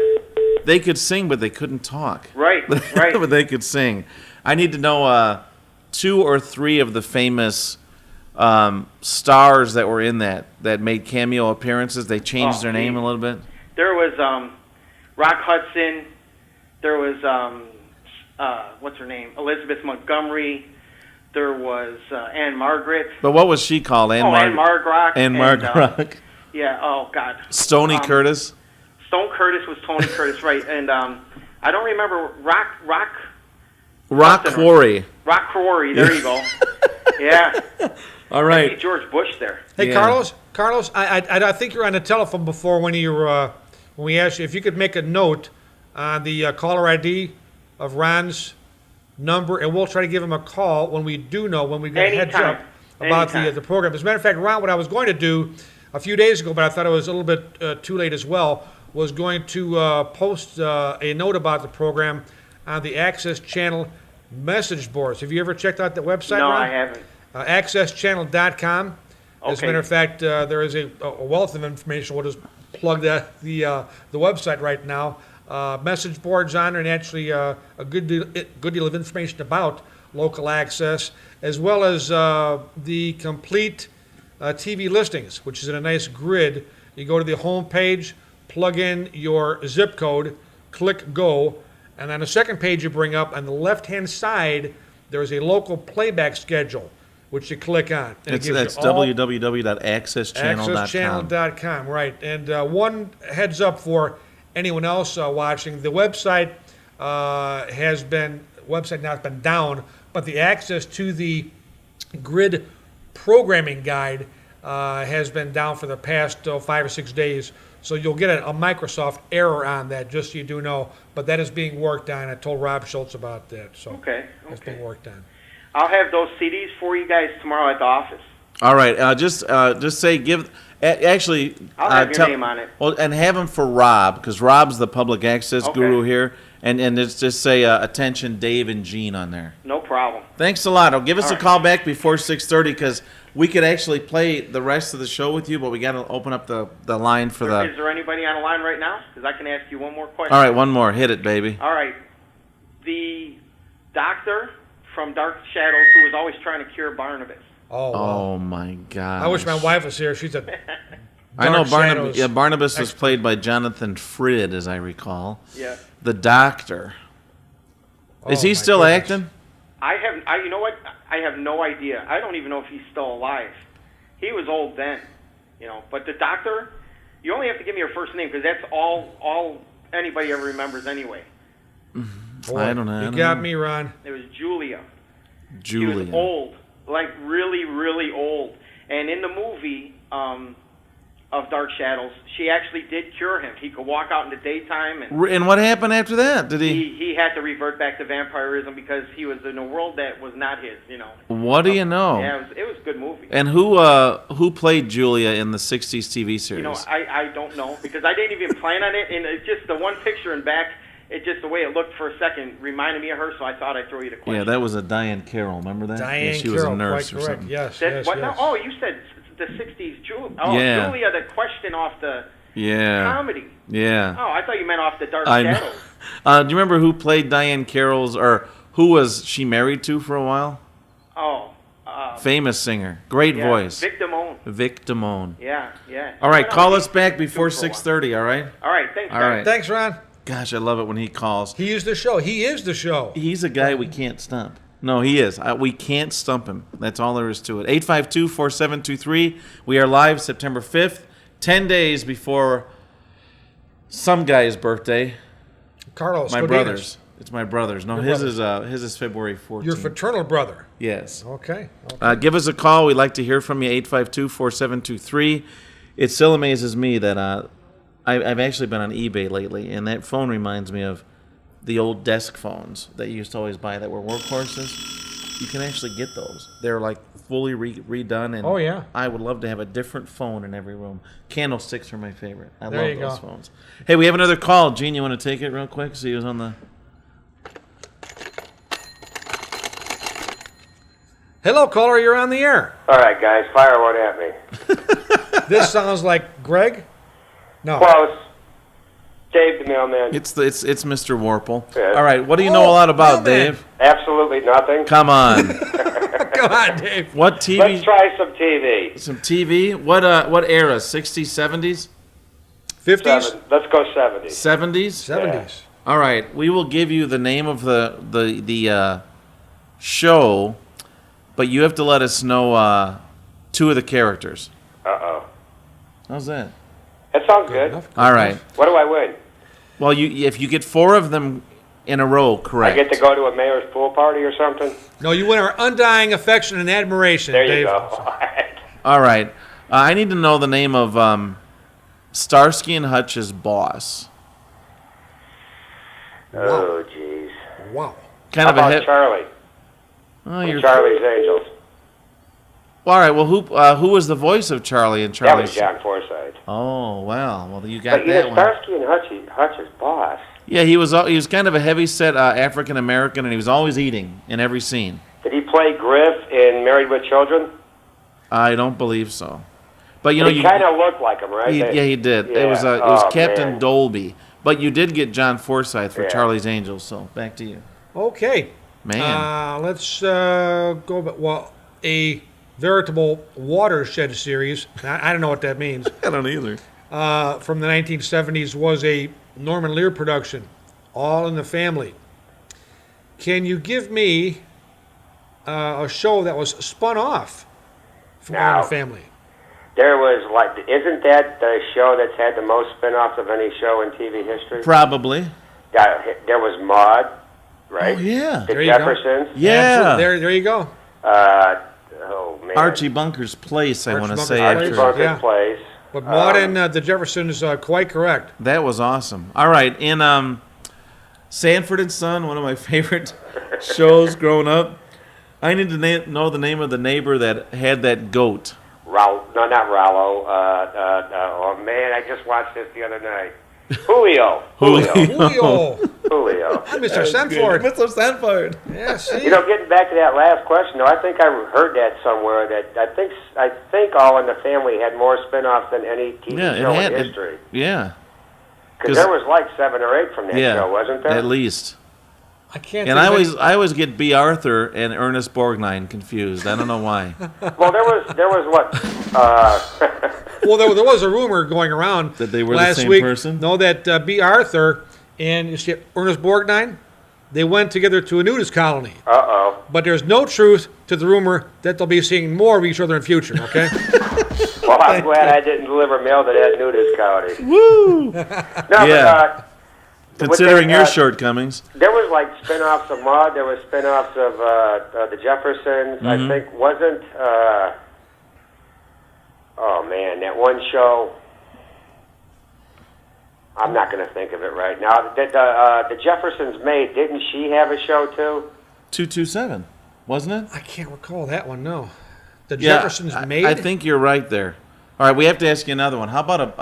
they could sing, but they couldn't talk. Right, right. But they could sing. I need to know 2 or 3 of the famous stars that were in that made cameo appearances. They changed their name a little bit. There was Rock Hudson. There was what's her name? Elizabeth Montgomery. There was Anne Margaret. But what was she called? Anne Margaret. Anne Margaret. Yeah. Oh God. Stony Curtis. Stone Curtis was Tony Curtis, right? And I don't remember Rock Quarry. Rock Quarry. There you go. Yeah. All Hey, right. George Bush there. Hey, Yeah. Carlos, I think you were on the telephone before when we asked you if you could make a note on the caller ID of Ron's number, and we'll try to give him a call when we do know, when we get a heads Anytime. up about Anytime. the program. As a matter of fact, Ron, what I was going to do a few days ago, but I thought it was a little bit too late as well, was going to post a note about the program on the Access Channel message boards. Have you ever checked out that website, No, Ron? I haven't. AccessChannel.com. As a Okay. matter of fact, there is a wealth of information. We'll just plug the website right now. Message boards on there, and actually a good deal of information about local access, as well as the complete TV listings, which is in a nice grid. You go to the home page, plug in your zip code, click go, and on the second page you bring up, on the left-hand side, there is a local playback schedule, which you click on. And it gives you That's all- www.accesschannel.com. AccessChannel.com, right. And one heads up for anyone else watching, the website now has been down, but the access to the grid programming guide has been down for the past 5 or 6 days. So you'll get a Microsoft error on that, just so you do know. But that is being worked on. I told Rob Schultz about that. So Okay. that's Okay. being worked on. I'll have those CDs for you guys tomorrow at the office. All right. Just say actually. I'll have your name on it. Well, and have him for Rob, because Rob's the public access Okay. guru here, and just say attention Dave and Gene on there. No problem. Thanks a lot. Give us All a right. call back before 6:30, because we could actually play the rest of the show with you, but we got to open up the line for the. Is there anybody on the line right now? Because I can ask you one more question. All right, one more. Hit it, baby. All right. The doctor from Dark Shadows who was always trying to cure Barnabas. Oh, wow. Oh my God. I wish my wife was here. She's a I know Dark Barnabas. Shadows Yeah, Barnabas was expert. played by Jonathan Frid, as I recall. Yeah. The doctor. Is Oh, he my still goodness. acting? You know what? I have no idea. I don't even know if he's still alive. He was old then, But the doctor, you only have to give me your first name because that's all anybody ever remembers anyway. Boy, I don't know. You got me, Ron. It was Julia. He Julia. was old, like really, really old. And in the movie of Dark Shadows, she actually did cure him. He could walk out in the daytime, and And what happened after that? Did he? he had to revert back to vampirism because he was in a world that was not his. What do you know? Yeah, it was a good movie. And who played Julia in the '60s TV series? I don't know because I didn't even plan on it, and it's just the one picture in back. It just the way it looked for a second reminded me of her, so I thought I'd throw you the question. Yeah, that was a Diane Carroll. Remember that? Diane yeah, she was Carroll, a nurse quite or correct. something. Yes, That- yes, what yes. now? Oh, you said the '60s Julia. Oh, Yeah. Julia, the question off the Yeah. comedy. Yeah. Oh, I thought you meant off the Dark I know. Shadows. Do you remember who played Diane Carroll's, or who was she married to for a while? Oh, Famous singer, great yeah, voice, Vic Damone. Vic Damone. Yeah, yeah. All right, I know call he- us back before for a while. 6:30. All right. All right, thanks. All guys. right. Thanks, Ron. Gosh, I love it when he calls. He is the show. He is the show. He's a guy we can't stump. No, he is. We can't stump him. That's all there is to it. 852-4723. We are live September 5th, 10 days before some guy's birthday. Carlos. My Godinez. brother's. It's my brother's. No, Your his is February 14th. Your fraternal brother. Yes. Okay. Give us a call. We'd like to hear from you, 852-4723. It still amazes me that I've actually been on eBay lately, and that phone reminds me of the old desk phones that you used to always buy that were workhorses. You can actually get those. They're like fully redone, and Oh, yeah. I would love to have a different phone in every room. Candlesticks are my favorite. I There love you those go. phones. Hey, we have another call. Gene, you want to take it real quick? See who's on the... Hello, caller. You're on the air. All right, guys, fire one at me. This sounds like Greg. No. Close. Dave the mailman. It's Mr. Warple. Yeah. All right, what do you know a lot about, mailman. Dave? Absolutely nothing. Come on. Come on, Dave. What TV? Let's try some TV. Some TV? What era? 60s, 70s? 50s? Let's go 70s. 70s? 70s. All right, we will give you the name of the show, but you have to let us know two of the characters. Uh-oh. How's that? That sounds good. Enough. All right. What do I win? Well, if you get four of them in a row, correct. I get to go to a mayor's pool party or something? No, you win our undying affection and admiration, There Dave. you go. All right. All right. I need to know the name of Starsky and Hutch's boss. Oh, jeez. Wow. Kind How of a about hit. Charlie? Oh, From you're. Charlie's Angels. All right. Well, who was the voice of Charlie and That Charlie's? was John Forsythe. Oh, well, you got But you that know, one. Starsky and Hutch's boss. Yeah, he was kind of a heavy-set African American, and he was always eating in every scene. Did he play Griff in Married with Children? I don't believe so, but you know, He kind of looked like him, right? he did. Yeah. It was Oh, Captain man. Dolby, but you did get John Forsythe for Yeah. Charlie's Angels. So back to you, Okay. man. Let's go back. Well, a veritable watershed series. I don't know what that means. I don't either. From the 1970s was a Norman Lear production, All in the Family. Can you give me a show that was spun off from All in Now. the Family? There was isn't that the show that's had the most spin-offs of any show in TV history? Probably. There was Maude, right? Oh yeah. The There you go. Jeffersons. Yeah. Absolutely. There you go. Oh man. Archie Bunker's Place. I Archie want to Bunker's say Place. Archie after. Bunker's Yeah. Place. But Maude and the Jeffersons, quite correct. That was awesome. All right, in Sanford and Son, one of my favorite shows growing up. I need to know the name of the neighbor that had that goat. No, not Rallo. Oh man, I just watched this the other night. Julio. Julio. Julio. I'm Mr. Sanford. Mr. Sanford. Yeah, see? You know, getting back to that last question, though, I think I heard that somewhere. That I think All in the Family had more spin-offs than any TV show in history. Yeah. Because there was like 7 or 8 from that show, wasn't there? At least. I can't. And I always get B. Arthur and Ernest Borgnine confused. I don't know why. Well, there was what? Well, there was a rumor going around That they were last the same week. person? No, that B. Arthur and you see Ernest Borgnine, they went together to a nudist colony. Uh-oh. But there's no truth to the rumor that they'll be seeing more of each other in future. Okay. Well, I'm glad I didn't deliver mail to that nudist colony. Woo! No, Yeah. but Considering your shortcomings. there was like spin-offs of Maude. There was spin-offs of the Jeffersons. I think wasn't. Oh man, that one show. I'm not going to think of it right now. The Jeffersons' maid, didn't she have a show too? 227, wasn't it? I can't recall that one. No. The Jeffersons maid. I think you're right there. All right, we have to ask you another one. How about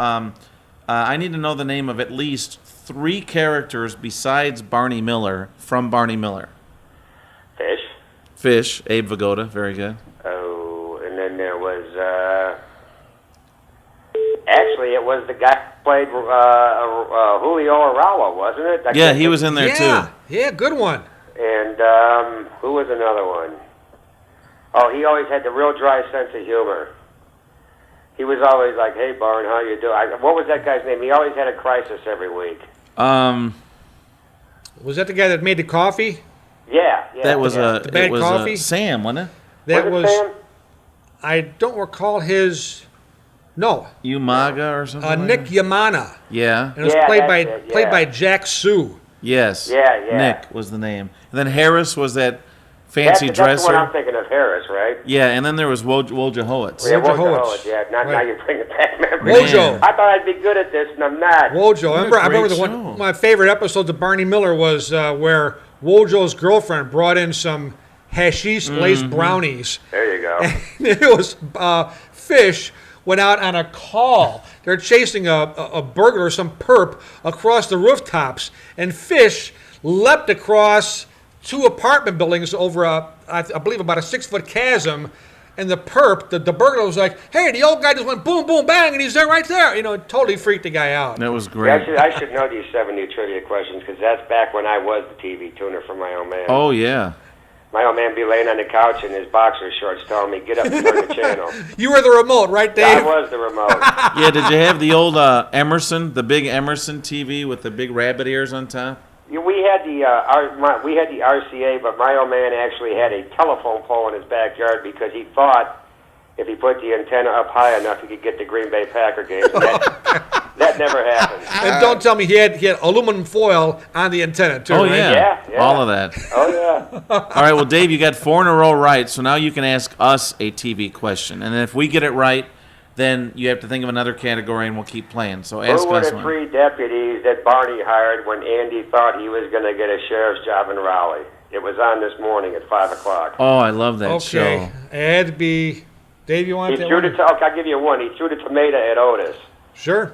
I need to know the name of at least 3 characters besides Barney Miller from Barney Miller. Fish, Abe Vigoda, very good. Oh, and then there was. Actually, it was the guy who played Julio Aralo, wasn't it? Yeah, he was in there too. Yeah, good one. And who was another one? Oh, he always had the real dry sense of humor. He was always like, "Hey, Barn, how you doing?" What was that guy's name? He always had a crisis every week. Was that the guy that made the coffee? Yeah. That was The bad coffee? Sam, wasn't it? That was it Sam? I don't recall his. No. Umaga or something. Nick Yamana. Yeah. And it was Yeah, played that's by it, by Jack Sue. Yes. Yeah. Nick was the name. And then Harris was that fancy That's dresser. the one I'm thinking of, Harris, right? Yeah, and then there was Wojciechowicz. Yeah, Wojciechowicz. Wojciechowicz, yeah. Now Right. you're bringing back memories. Wojo. I thought I'd be good at this, and I'm not. Wojo. I remember great one show. of my favorite episodes of Barney Miller was where Wojo's girlfriend brought in some hashish-laced brownies. There you go. It was Fish went out on a call. They're chasing a burglar or some perp across the rooftops, and Fish leapt across 2 apartment buildings over I believe about a 6-foot chasm, and the perp, the burglar was like, "Hey, the old guy just went boom, boom, bang, and he's there right there." You know, it totally freaked the guy out. That was great. I should know these 70 trivia questions because that's back when I was the TV tuner for my old man. Oh, yeah. My old man be laying on the couch in his boxer shorts telling me, "Get up and turn the channel." You were the remote, right, Dave? I was the remote. Yeah, did you have the old Emerson, the big Emerson TV with the big rabbit ears on top? We had the RCA, but my old man actually had a telephone pole in his backyard because he thought if he put the antenna up high enough, he could get the Green Bay Packer games. That never happened. And don't tell me he had aluminum foil on the antenna too. Oh, right? yeah. Yeah. All of that. Oh yeah. All right, well, Dave, you got 4 in a row right, so now you can ask us a TV question. And if we get it right, then you have to think of another category and we'll keep playing. So ask Who were us the one. 3 deputies that Barney hired when Andy thought he was going to get a sheriff's job in Raleigh? It was on this morning at 5 o'clock. Oh, I love that Okay. show. It had to be. Dave, you want He that threw one? the I'll give you one. He threw the tomato at Otis. Sure.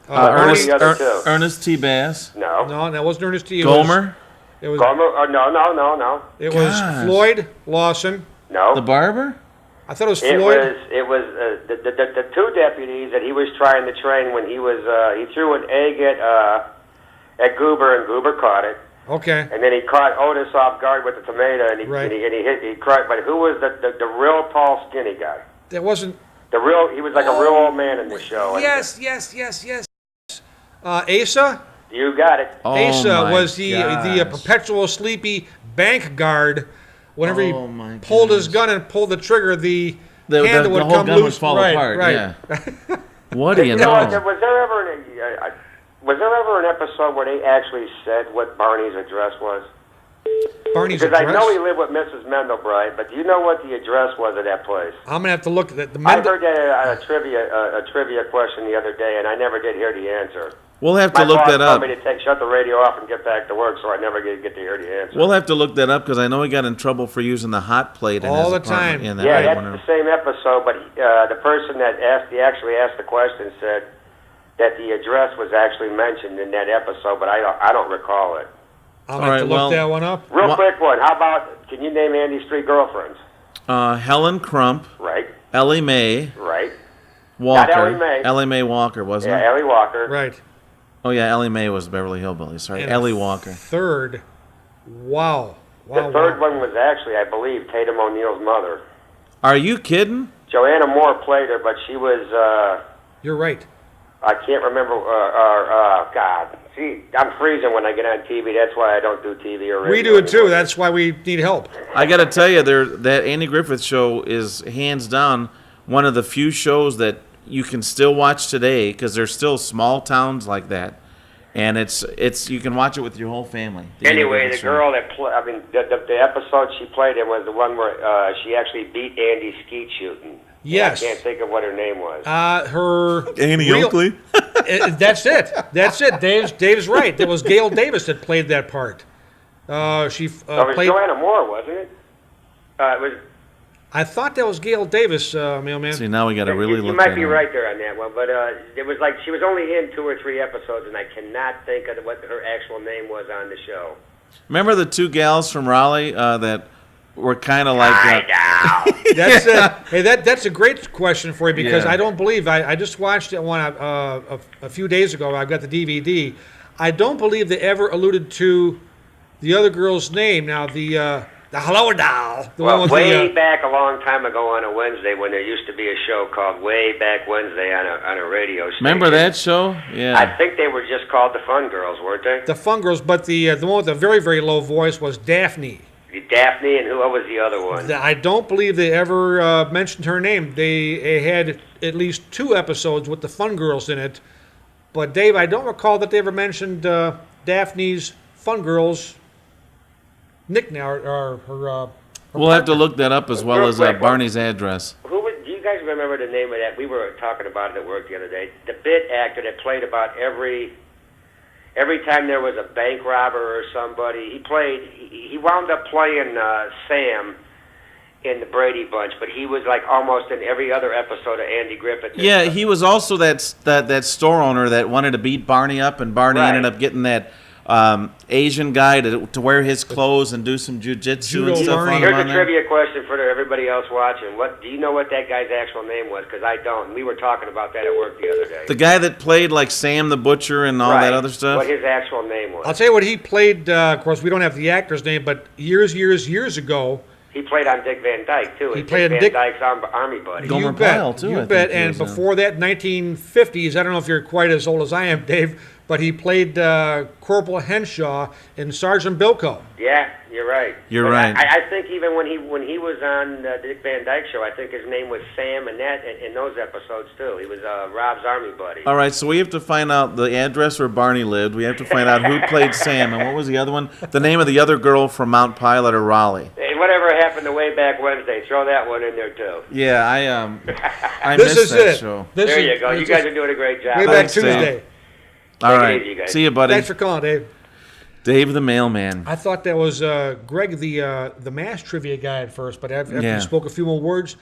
Who were the other 2? Ernest T. Bass. No. No, that wasn't Ernest T. Gomer. It was. Gomer? Oh, no. It was Gosh. Floyd Lawson. No. The barber? Oh. I thought it was It Floyd. was the 2 deputies that he was trying to train when he was he threw an egg at Goober and Goober caught it, Okay. and then he caught Otis off guard with the tomato and he Right. he cried. But who was the real tall skinny guy? That wasn't. He was like a real old man in the show. Yes. Asa. You got it. Oh, Asa my was the gosh. perpetual sleepy bank guard. Whenever Oh, my he pulled his goodness. gun and pulled the trigger, the The handle would whole come gun loose. would fall right, apart. Right. Yeah. What do you You know, know? was there ever an episode where they actually said what Barney's address was? Barney's Because address. I know he lived with Mrs. Mendelbright, but do you know what the address was of that place? I'm gonna have to look at the I heard that a trivia question the other day, and I never did hear the answer. We'll have to My look boss that up. told me to shut the radio off and get back to work, so I never get to hear the answer. We'll have to look that up because I know he got in trouble for using the hot plate in All his the apartment. time. In that Yeah, right that's one. the same episode, but the person that actually asked the question said that the address was actually mentioned in that episode, but I don't recall it. I'll All have right, to look well- that one up. Real What- quick one. How about, can you name Andy's 3 girlfriends? Helen Crump, Right, Ellie Mae right. Walker. Ellie Mae. Ellie Mae Walker, wasn't Yeah, it? Ellie Walker. Right. Oh, yeah, Ellie Mae was Beverly Hillbillies. Sorry, And Ellie a Walker. Third. Wow. The third one was actually, I believe, Tatum O'Neal's mother. Are you kidding? Joanna Moore played her, but she was, You're right. I can't remember, God. See, I'm freezing when I get on TV. That's why I don't do TV or radio. We do it too. anymore. That's why we need help. I got to tell you, that Andy Griffith show is hands down one of the few shows that you can still watch today because there's still small towns like that, and it's you can watch it with your whole family. The Andy Anyway, Griffith the Show. girl that the episode she played in was the one where she actually beat Andy skeet shooting. Yes. I can't think of what her name was. Her Annie real- Oakley. That's it. That's it. Dave's right. That was Gail Davis that played that part. She Oh, it was played. Joanna Moore, wasn't it? It was. I thought that was Gail Davis, mailman. See, now we got to really you look. might that be up. right there on that one, but it was like she was only in 2 or 3 episodes, and I cannot think of what her actual name was on the show. Remember the 2 gals from Raleigh that were kind of like. That's hey, that's a great question for you because Yeah. I don't believe I just watched it one a few days ago. I've got the DVD. I don't believe they ever alluded to the other girl's name. Now the Hello Doll, the Well, one with way the back a long time ago on a Wednesday when there used to be a show called Way Back Wednesday on a radio station. Remember that show? I Yeah. think they were just called the Fun Girls, weren't they? the Fun Girls, but the one with the very very low voice was Daphne. Daphne, and what was the other one? I don't believe they ever mentioned her name. They had at least 2 episodes with the Fun Girls in it, but Dave, I don't recall that they ever mentioned Daphne's Fun Girls nickname or her. We'll have to look that up as well Real as quick, Barney's address. Do you guys remember the name of that? We were talking about it at work the other day. The bit actor that played about every time there was a bank robber or somebody, he wound up playing Sam in the Brady Bunch, but he was like almost in every other episode of Andy Griffith. Yeah, he was also that store owner that wanted to beat Barney up, and Barney Right. ended up getting that Asian guy to wear his clothes and do some jujitsu Judo and stuff Barney. on Here's him a on there. trivia question for everybody else watching. Do you know what that guy's actual name was? Because I don't. We were talking about that at work the other day. The guy that played like Sam the Butcher and all that other stuff. What his actual name was. I'll tell you what he played. Of course, we don't have the actor's name, but years ago, He played on Dick Van Dyke, too. He Dick played Van Dick- Dyke's Army buddy. Gomer you bet, Pyle, too, I you think bet. he And was in. before that, 1950s. I don't know if you're quite as old as I am, Dave, but he played Corporal Henshaw in Sergeant Bilko. Yeah, you're right. You're But right. I think even when he was on Dick Van Dyke show, I think his name was Sam in those episodes too. He was Rob's Army buddy. All right, so we have to find out the address where Barney lived. We have to find out who played Sam, and what was the other one? The name of the other girl from Mount Pilot or Raleigh. Hey, whatever happened to Way Back Wednesday, throw that one in there too. Yeah, I This missed is that it. show. This There is- you go. You this guys is are doing a great job. way back Thanks, Dave. Tuesday. All Take it right, easy, guys. see you, buddy. Thanks for calling, Dave. Dave the mailman. I thought that was Greg, the mass trivia guy at first, but after Yeah. he spoke a few more words,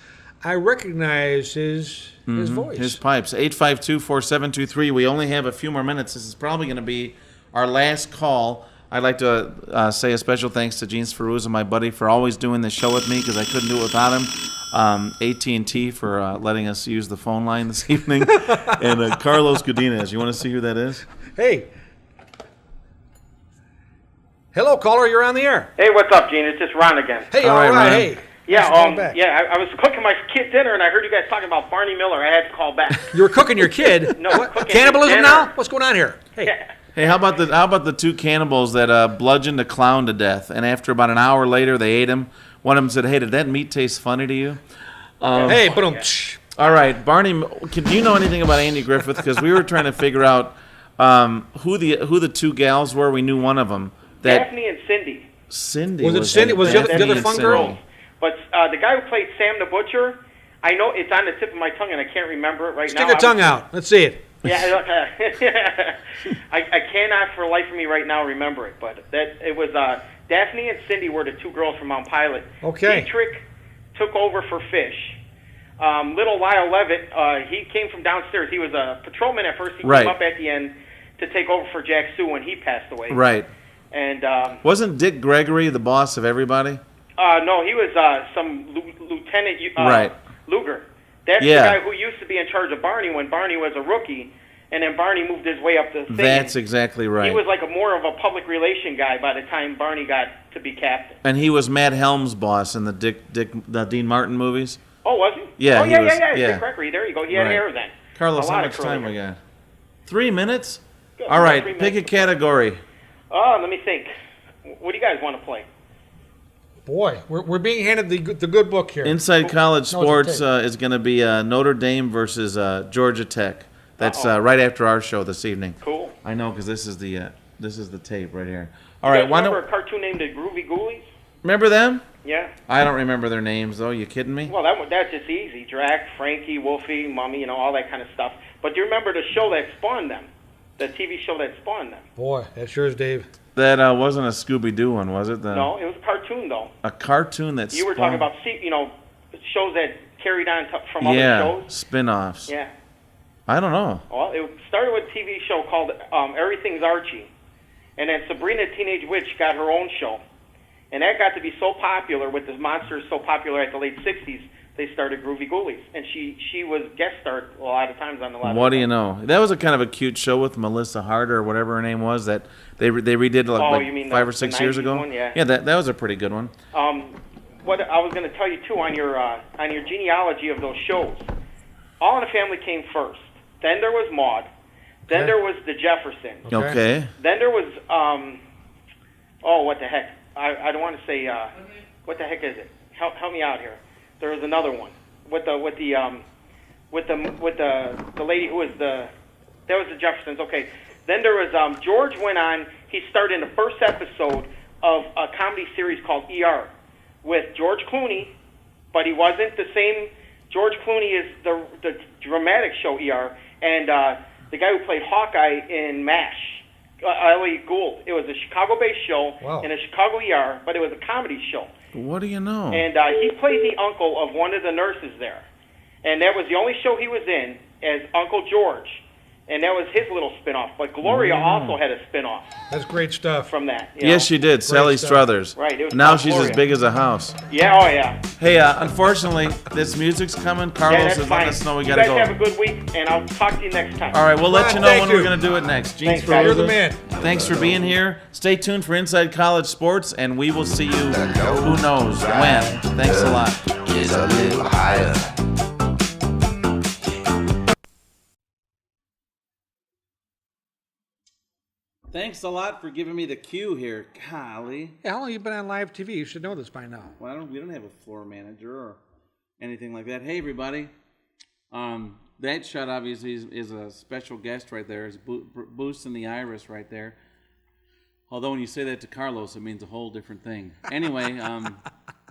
I recognize his voice. His pipes. 852-4723. We only have a few more minutes. This is probably going to be our last call. I'd like to say a special thanks to Gene Sferuzza, my buddy, for always doing this show with me because I couldn't do it without him. AT&T for letting us use the phone line this evening. And Carlos Godinez. You want to see who that is? Hey. Hello, caller. You're on the air. Hey, what's up, Gene? It's just Ron again. Hey, All all right, right. Ryan. Hey. Yeah, Thanks for calling back. I was cooking my kid dinner, and I heard you guys talking about Barney Miller. I had to call back. You were cooking your kid. No, What? cooking Cannibalism dinner. now? What's going on here? Hey. Yeah. Hey, how about the 2 cannibals that bludgeoned a clown to death, and after about an hour later they ate him? One of them said, "Hey, did that meat taste funny to you?" Hey, boom. All right, Barney. Do you know anything about Andy Griffith? Because we were trying to figure out who the 2 gals were. We knew one of them. That Daphne and Cindy. Cindy Was it Cindy? Was the other Daphne fun and girl? Cindy. But the guy who played Sam the Butcher, I know it's on the tip of my tongue, and I can't remember it right Stick now. your tongue out. Let's see it. Yeah, I cannot for the life of me right now remember it, but it was Daphne and Cindy were the two girls from Mount Pilot. Okay. Dietrich took over for Fish. Little Lyle Levitt, he came from downstairs. He was a patrolman at first. He Right. came up at the end to take over for Jack Sue when he passed away. Right. And Wasn't Dick Gregory the boss of everybody? no, he was some Lieutenant Right. Luger. That's Yeah. the guy who used to be in charge of Barney when Barney was a rookie, and then Barney moved his way up the thing. That's exactly right. He was like more of a public relation guy by the time Barney got to be captain. And he was Matt Helm's boss in the the Dean Martin movies. Oh, was he? Yeah, Oh, he yeah, was- yeah. yeah. Dick Gregory. There you go. He had Right. hair then. Carlos, A how lot much of time curly we hair. got? 3 minutes? Good. All right, 3 pick a minutes. category. Let me think. What do you guys want to play? Boy, we're being handed the good book here. Inside College No, it's Sports okay. is going to be Notre Dame versus Georgia Tech. That's Uh-oh. right after our show this evening. Cool. I know, because this is the tape right here. All You right, guys why remember don't a cartoon named the Groovy Ghoulies? remember them? Yeah. I don't remember their names though. You kidding me? Well, that's just easy. Drac, Frankie, Wolfie, Mummy, all that kind of stuff. But do you remember the show that spawned them? The TV show that spawned them? Boy, that's yours, Dave. That wasn't a Scooby-Doo one, was it? No, it was a cartoon, though. A cartoon that You were talking about, shows that carried on from other shows. spin-offs. Yeah. I don't know. Well, it started with a TV show called Everything's Archie. And then Sabrina the Teenage Witch got her own show. And that got to be so popular, with the monsters so popular at the late 60s, they started Groovy Ghoulies. And she was guest starred a lot of times on the lot. What do you know? That was a kind of a cute show with Melissa Hart or whatever her name was that they redid you mean 5 or the 6 years 90s ago. one? Yeah. Yeah, that was a pretty good one. What I was going to tell you, too, on your genealogy of those shows, All in the Family came first. Then there was Maude. Then Okay. there was The Jeffersons. Okay. Then there was, what the heck? I don't want to say, what the heck is it? Help me out here. There was another one with the lady who was that was the Jeffersons. Okay. Then there was, George went on, he starred in the first episode of a comedy series called ER with George Clooney, but he wasn't the same. George Clooney is the dramatic show ER, and the guy who played Hawkeye in MASH, Ellie Gould. It was a Chicago-based show in a Chicago ER, but it was a comedy show. What do you know? And he played the uncle of one of the nurses there. And that was the only show he was in as Uncle George. And that was his little spinoff. But Gloria also had a spinoff That's great stuff. from that. you Yes, know? she did. Sally stuff. Struthers. Right, it was Now called she's Gloria. as big as a house. Yeah, oh yeah. Hey, unfortunately, this music's coming. Yeah, Carlos that's is fine. letting us know we you got to guys go. have a good week, and I'll talk to you next time. All right, we'll let you know Thank when you. we're going to do it next. Gene Thanks, guys. You're the Sferuzza, man. thanks for being here. Stay tuned for Inside College Sports, and we will see you who knows when. Thanks a lot. Is a little higher. Thanks a lot for giving me the cue here. Golly. Hey, how long have you been on live TV? You should know this by now. Well, we don't have a floor manager or anything like that. Hey, everybody. That shot obviously is a special guest right there. It's boosting the iris right there. Although when you say that to Carlos, it means a whole different thing. Anyway,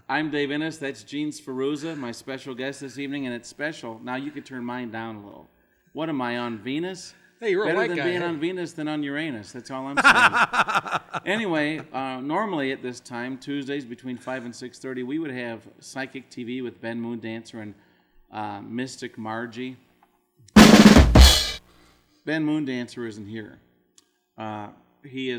I'm Dave Innes. That's Gene Sferuzza, my special guest this evening, and it's special. Now you could turn mine down a little. What am I, on Venus? Hey, you're a Better white than guy. being on Venus than on Uranus. That's all I'm saying. Anyway, normally at this time, Tuesdays between 5 and 6:30, we would have Psychic TV with Ben Moondancer and Mystic Margie. Ben Moondancer isn't here. He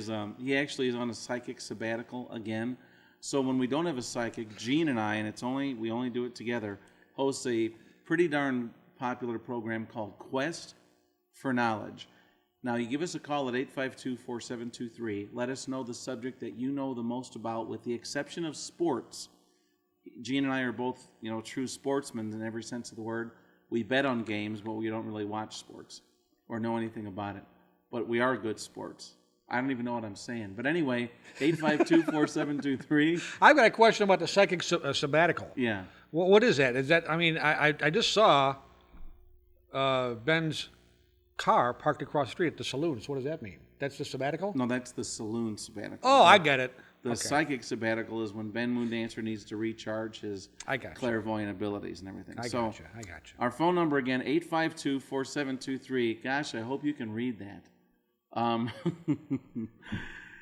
actually is on a psychic sabbatical again. So when we don't have a psychic, Gene and I, and we only do it together, host a pretty darn popular program called Quest for Knowledge. Now, you give us a call at 852-4723. Let us know the subject that you know the most about, with the exception of sports. Gene and I are both, true sportsmen in every sense of the word. We bet on games, but we don't really watch sports or know anything about it. But we are good sports. I don't even know what I'm saying. But anyway, 852-4723. I've got a question about the psychic sabbatical. Yeah. What is that? Is that, I just saw Ben's car parked across the street at the saloon. So what does that mean? That's the sabbatical? No, that's the saloon sabbatical. Oh, I get it. The psychic sabbatical is when Ben Moondancer needs to recharge his I gotcha. clairvoyant abilities and everything. I so gotcha. our phone number again, 852-4723. Gosh, I hope you can read that.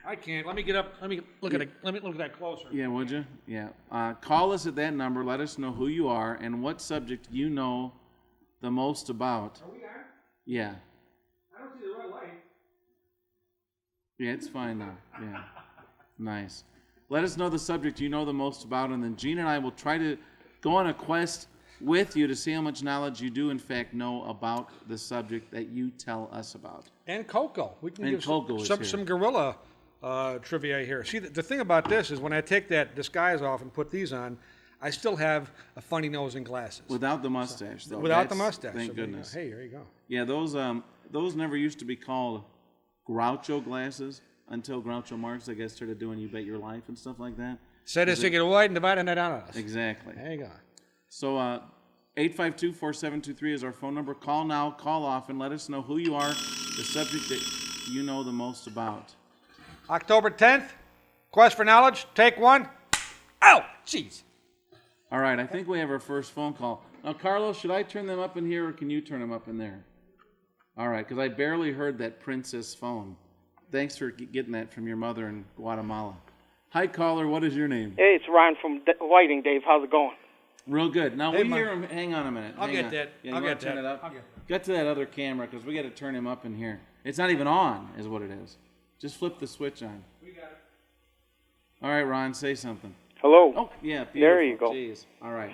I can't. Let me get up. Let me look at it. Let me look at that closer. Yeah, would you? Yeah. Call us at that number. Let us know who you are and what subject you know the most about. Are we on? Yeah. I don't see the red light. Yeah, it's fine now. Yeah. Nice. Let us know the subject you know the most about, and then Gene and I will try to go on a quest with you to see how much knowledge you do, in fact, know about the subject that you tell us about. And Coco. We can And give Coco is here. some gorilla trivia here. See, the thing about this is when I take that disguise off and put these on, I still have a funny nose and glasses. Without the mustache, though. Without the That's- mustache. Thank So there you go. goodness. Hey, there you go. Yeah, those never used to be called Groucho glasses until Groucho Marx, I guess, started doing You Bet Your Life and stuff like that. Set us to get wide and divide it on us. Exactly. There you go. So 852-4723 is our phone number. Call now, call off, and let us know who you are, the subject that you know the most about. October 10th, Quest for Knowledge, take one. Ow! Jeez. All right, I think we have our first phone call. Now, Carlos, should I turn them up in here, or can you turn them up in there? All right, because I barely heard that princess phone. Thanks for getting that from your mother in Guatemala. Hi, caller. What is your name? Hey, it's Ron from Whiting, Dave. How's it going? Real good. Now, Hey, we Mom. hear him. Hang on a minute. I'll Hang get on. that. Yeah, you I'll wanna get turn that. it up? I'll get that. Get to that other camera, because we got to turn him up in here. It's not even on, is what it is. Just flip the switch on. We got it. All right, Ron, say something. Hello. Oh, yeah, beautiful. There you go. Jeez. All right.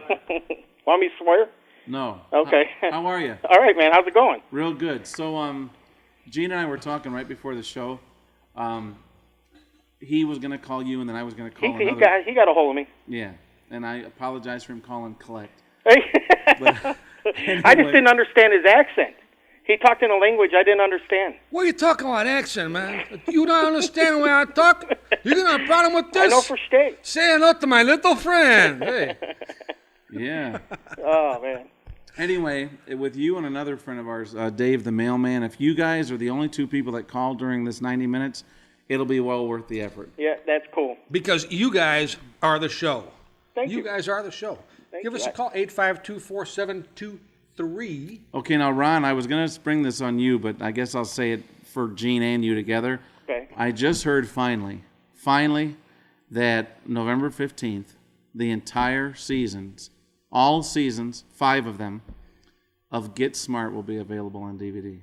Want me to swear? No. Okay. How are you? All right, man. How's it going? Real good. So, Gene and I were talking right before the show. He was going to call you, and then I was going to call He another. got a hold of me. Yeah, and I apologize for him calling collect. Hey. But I just anyway. didn't understand his accent. He talked in a language I didn't understand. What are you talking about accent, man? You don't understand the way I talk? You're going to have a problem with this? I know for state. Say hello to my little friend. Hey. Yeah. Oh, man. Anyway, with you and another friend of ours, Dave the mailman, if you guys are the only two people that call during this 90 minutes, it'll be well worth the effort. Yeah, that's cool. Because you guys are the show. Thank you. You guys are the show. Thank Give you. us a call, 852-4723. Okay, now, Ron, I was going to spring this on you, but I guess I'll say it for Gene and you together. Okay. I just heard finally, that November 15th, the entire seasons, all seasons, 5 of them, of Get Smart will be available on DVD.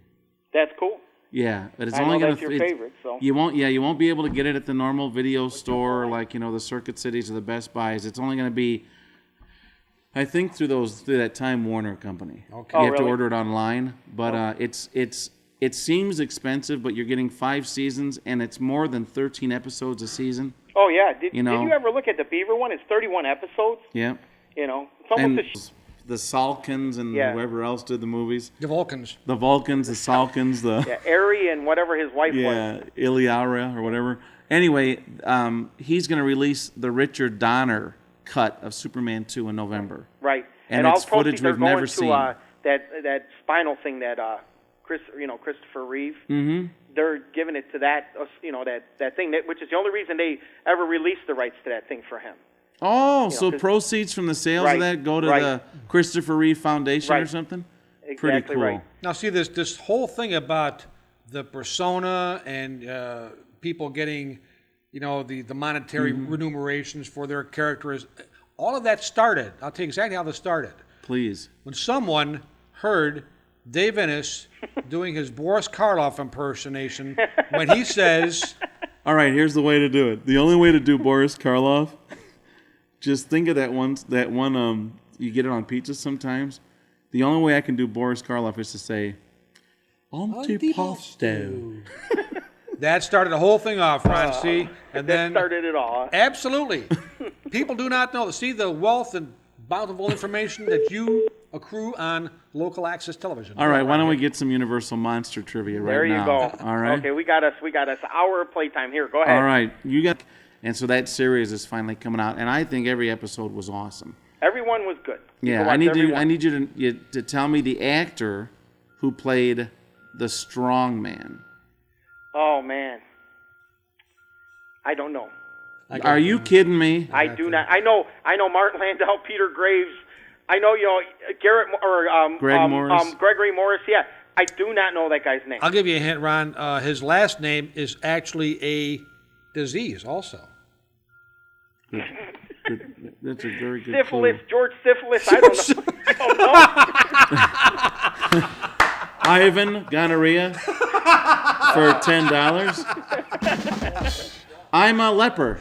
That's cool. Yeah, but it's I only know going that's your favorite, so. You won't be able to get it at the normal video store, like the Circuit Cities or the Best Buys. It's only going to be, I think, through that Time Warner company. Okay. You have to really? order it online, but it seems expensive, but you're getting 5 seasons, and it's more than 13 episodes a season. Oh, yeah. Did You know. you ever look at the Beaver one? It's 31 episodes. Yeah, You know, it's almost and a the Salkins and Yeah. whoever else did the movies. The Vulcans. The Vulcans, the Salkins, yeah, Ari and whatever his wife was. Yeah, Iliara or whatever. Anyway, he's going to release the Richard Donner cut of Superman 2 in November. Right. And all it's footage proceeds are we've never going seen. to that spinal thing that Christopher Reeve. Mm-hmm. They're giving it to that that thing which is the only reason they ever released the rights to that thing for him. Oh, so 'cause- proceeds from the sales Right, of that go to right. the Christopher Reeve Foundation or Right. something? Exactly Pretty cool. right. Now, see, this whole thing about the persona and people getting, the monetary remunerations for their characters, all of that started. I'll tell you exactly how this started. Please. When someone heard Dave Ennis doing his Boris Karloff impersonation when he says, All right, here's the way to do it. The only way to do Boris Karloff, just think of that one you get it on pizza sometimes. The only way I can do Boris Karloff is to say, antipasto. that started the whole thing off, Ron, see? And That then, started it all. absolutely. People do not know. See the wealth and bountiful information that you accrue on local access television. All right, why don't we get some Universal Monster trivia right There you now? go. All right. Okay, we got us hour of playtime here. Go ahead. All right, you got, and so that series is finally coming out, and I think every episode was awesome. Everyone was good. You Yeah, can I watch need everyone. you to tell me the actor who played the strong man. Oh man, I don't know. Are you kidding me? I do not. I know Martin Landau, Peter Graves. I know, Garrett or Greg Morris. Gregory Morris. Yeah, I do not know that guy's name. I'll give you a hint, Ron. His last name is actually a disease also. That's a very good Syphilis, clue. George Syphilis. I don't know. Ivan gonorrhea for $10. I'm a leper.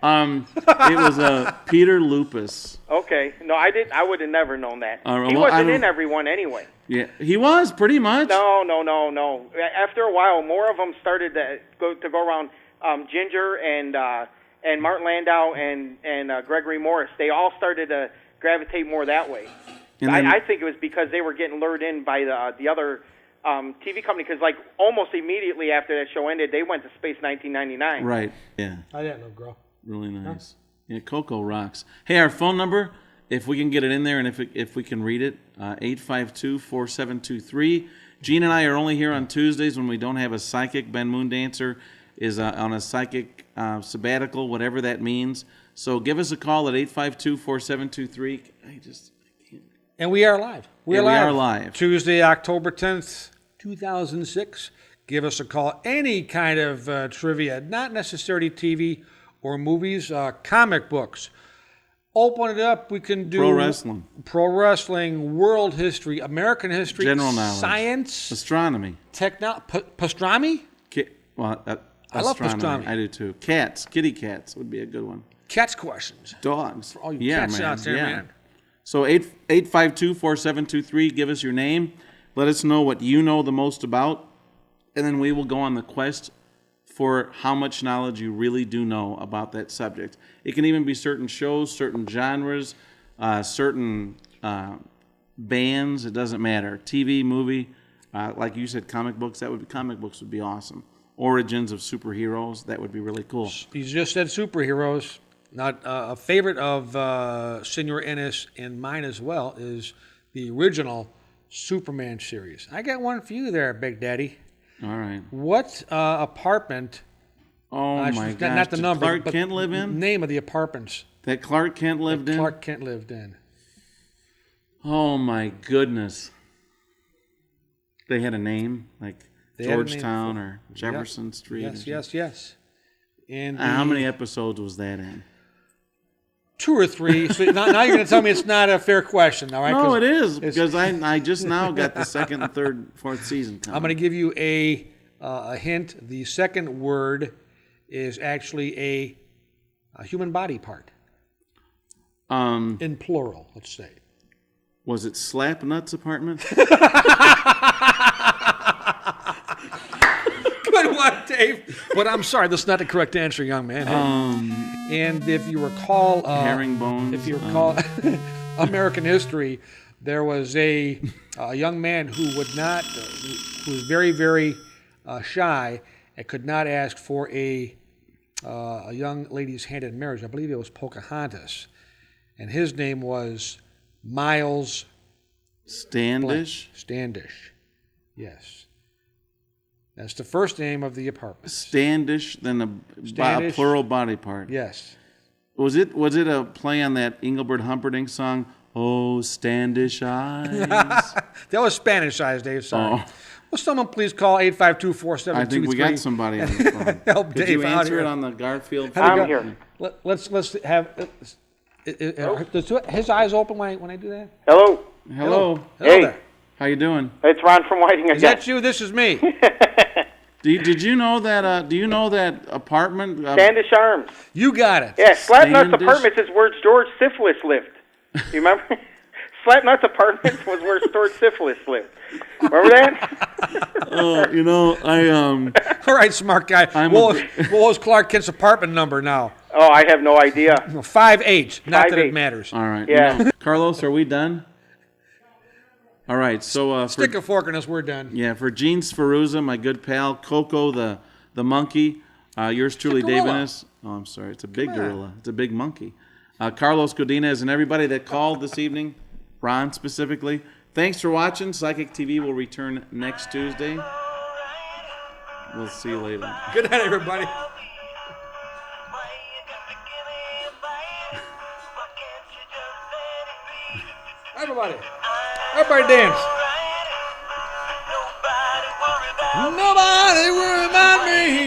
It was Peter Lupus. Okay, no, I didn't. I would have never known that. Well, He I wasn't don't- in everyone anyway. Yeah, he was pretty much. No. After a while, more of them started to go around. Ginger and Martin Landau and Gregory Morris. They all started to gravitate more that way. And then- I think it was because they were getting lured in by the other TV company. Because like almost immediately after that show ended, they went to Space 1999. Right. Yeah. I didn't know, girl. Really nice. Yeah, Coco rocks. Hey, our phone number, if we can get it in there and if we can read it, 852-4723. Gene and I are only here on Tuesdays when we don't have a psychic. Ben Moondancer is on a psychic sabbatical, whatever that means. So give us a call at 852-4723. I can't. And we are live. We are live. Tuesday, October 10th, 2006. Give us a call. Any kind of trivia, not necessarily TV or movies, comic books. Open it up. We can do pro wrestling, world history, American history, general knowledge, science, astronomy, pastrami. I love pastrami. I do too. Cats, kitty cats would be a good one. Cats questions. Dogs. For all you cats out there, man. So 852-4723, give us your name. Let us know what you know the most about, and then we will go on the quest for how much knowledge you really do know about that subject. It can even be certain shows, certain genres, certain bands. It doesn't matter. TV, movie, like you said, comic books. Comic books would be awesome. Origins of superheroes. That would be really cool. You just said superheroes. Not a favorite of Senor Ennis and mine as well is the original Superman series. I got one for you there, Big Daddy. All right. What apartment? Oh my gosh! Not the number. Clark but Kent live in? Name of the apartments That Clark Kent lived in? Clark Kent lived in. Oh my goodness! They had a name like Georgetown or Jefferson Street. Yes. And how many episodes was that in? 2 or 3. So now you're going to tell me it's not a fair question, all right? No, it is, because I just now got the second, third, fourth season coming. I'm going to give you a hint. The second word is actually a human body part. In plural, let's say. Was it Slap Nuts Apartment? Good one, Dave. But I'm sorry, that's not the correct answer, young man. And if you recall, herringbones. If you recall, American history, there was a young man who who was very, very shy and could not ask for a young lady's hand in marriage. I believe it was Pocahontas, and his name was Miles Standish. Standish, yes. That's the first name of the apartment. Standish, then a plural body part. Yes. Was it a play on that Engelbert Humperdinck song, Oh, Standish Eyes? That was Spanish eyes, Dave. Sorry. Oh. Will someone please call 852-4723? I think we got somebody on the phone. Help Could Dave you out answer here. it on the Garfield? I'm here. Let's have his eyes open when I do that. Hello. Hello. Hey. There. How you doing? It's Ron from Whiting again. Is that you? This is me. Did you know that? Do you know that apartment? Standish Arms. You got it. Yeah, Slapnuts Standish? Apartments is where George Syphilis lived. You remember? Slapnuts Apartments was where George Syphilis lived. Remember that? All right, smart guy. What was Clark Kent's apartment number now? Oh, I have no idea. 5H. Not that it 5H. matters. All right. Yeah. Carlos, are we done? All right. So Stick a fork in us. We're done. Yeah, for Gene Sferuzza, my good pal, Coco the monkey, yours truly, Dave gorilla. Ennis. Oh, I'm sorry. It's a big gorilla. It's a big monkey. Carlos Godinez and everybody that called this evening, Ron specifically. Thanks for watching. Psychic TV will return next Tuesday. We'll see you later. Good night, everybody. Everybody dance. Nobody worry about me.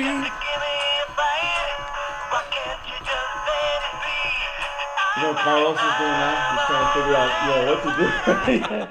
You know what Carlos is doing now? He's trying to figure out, what to do.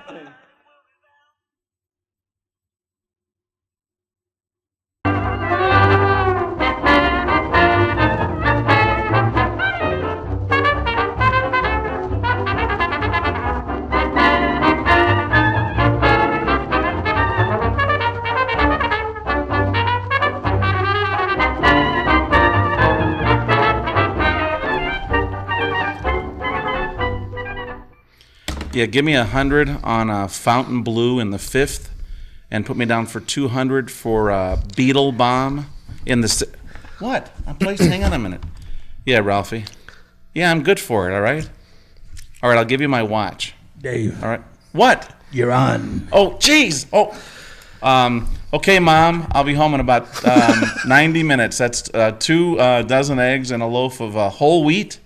Yeah, give me 100 on Fountain Blue in the 5th, and put me down for 200 for Beetle Bomb in the... What? Please hang on a minute. Yeah, Ralphie. Yeah, I'm good for it, all right? All right, I'll give you my watch. Dave. All right. What? You're on. Oh, jeez. Oh. Okay, Mom, I'll be home in about 90 minutes. That's 2 dozen eggs and a loaf of whole wheat.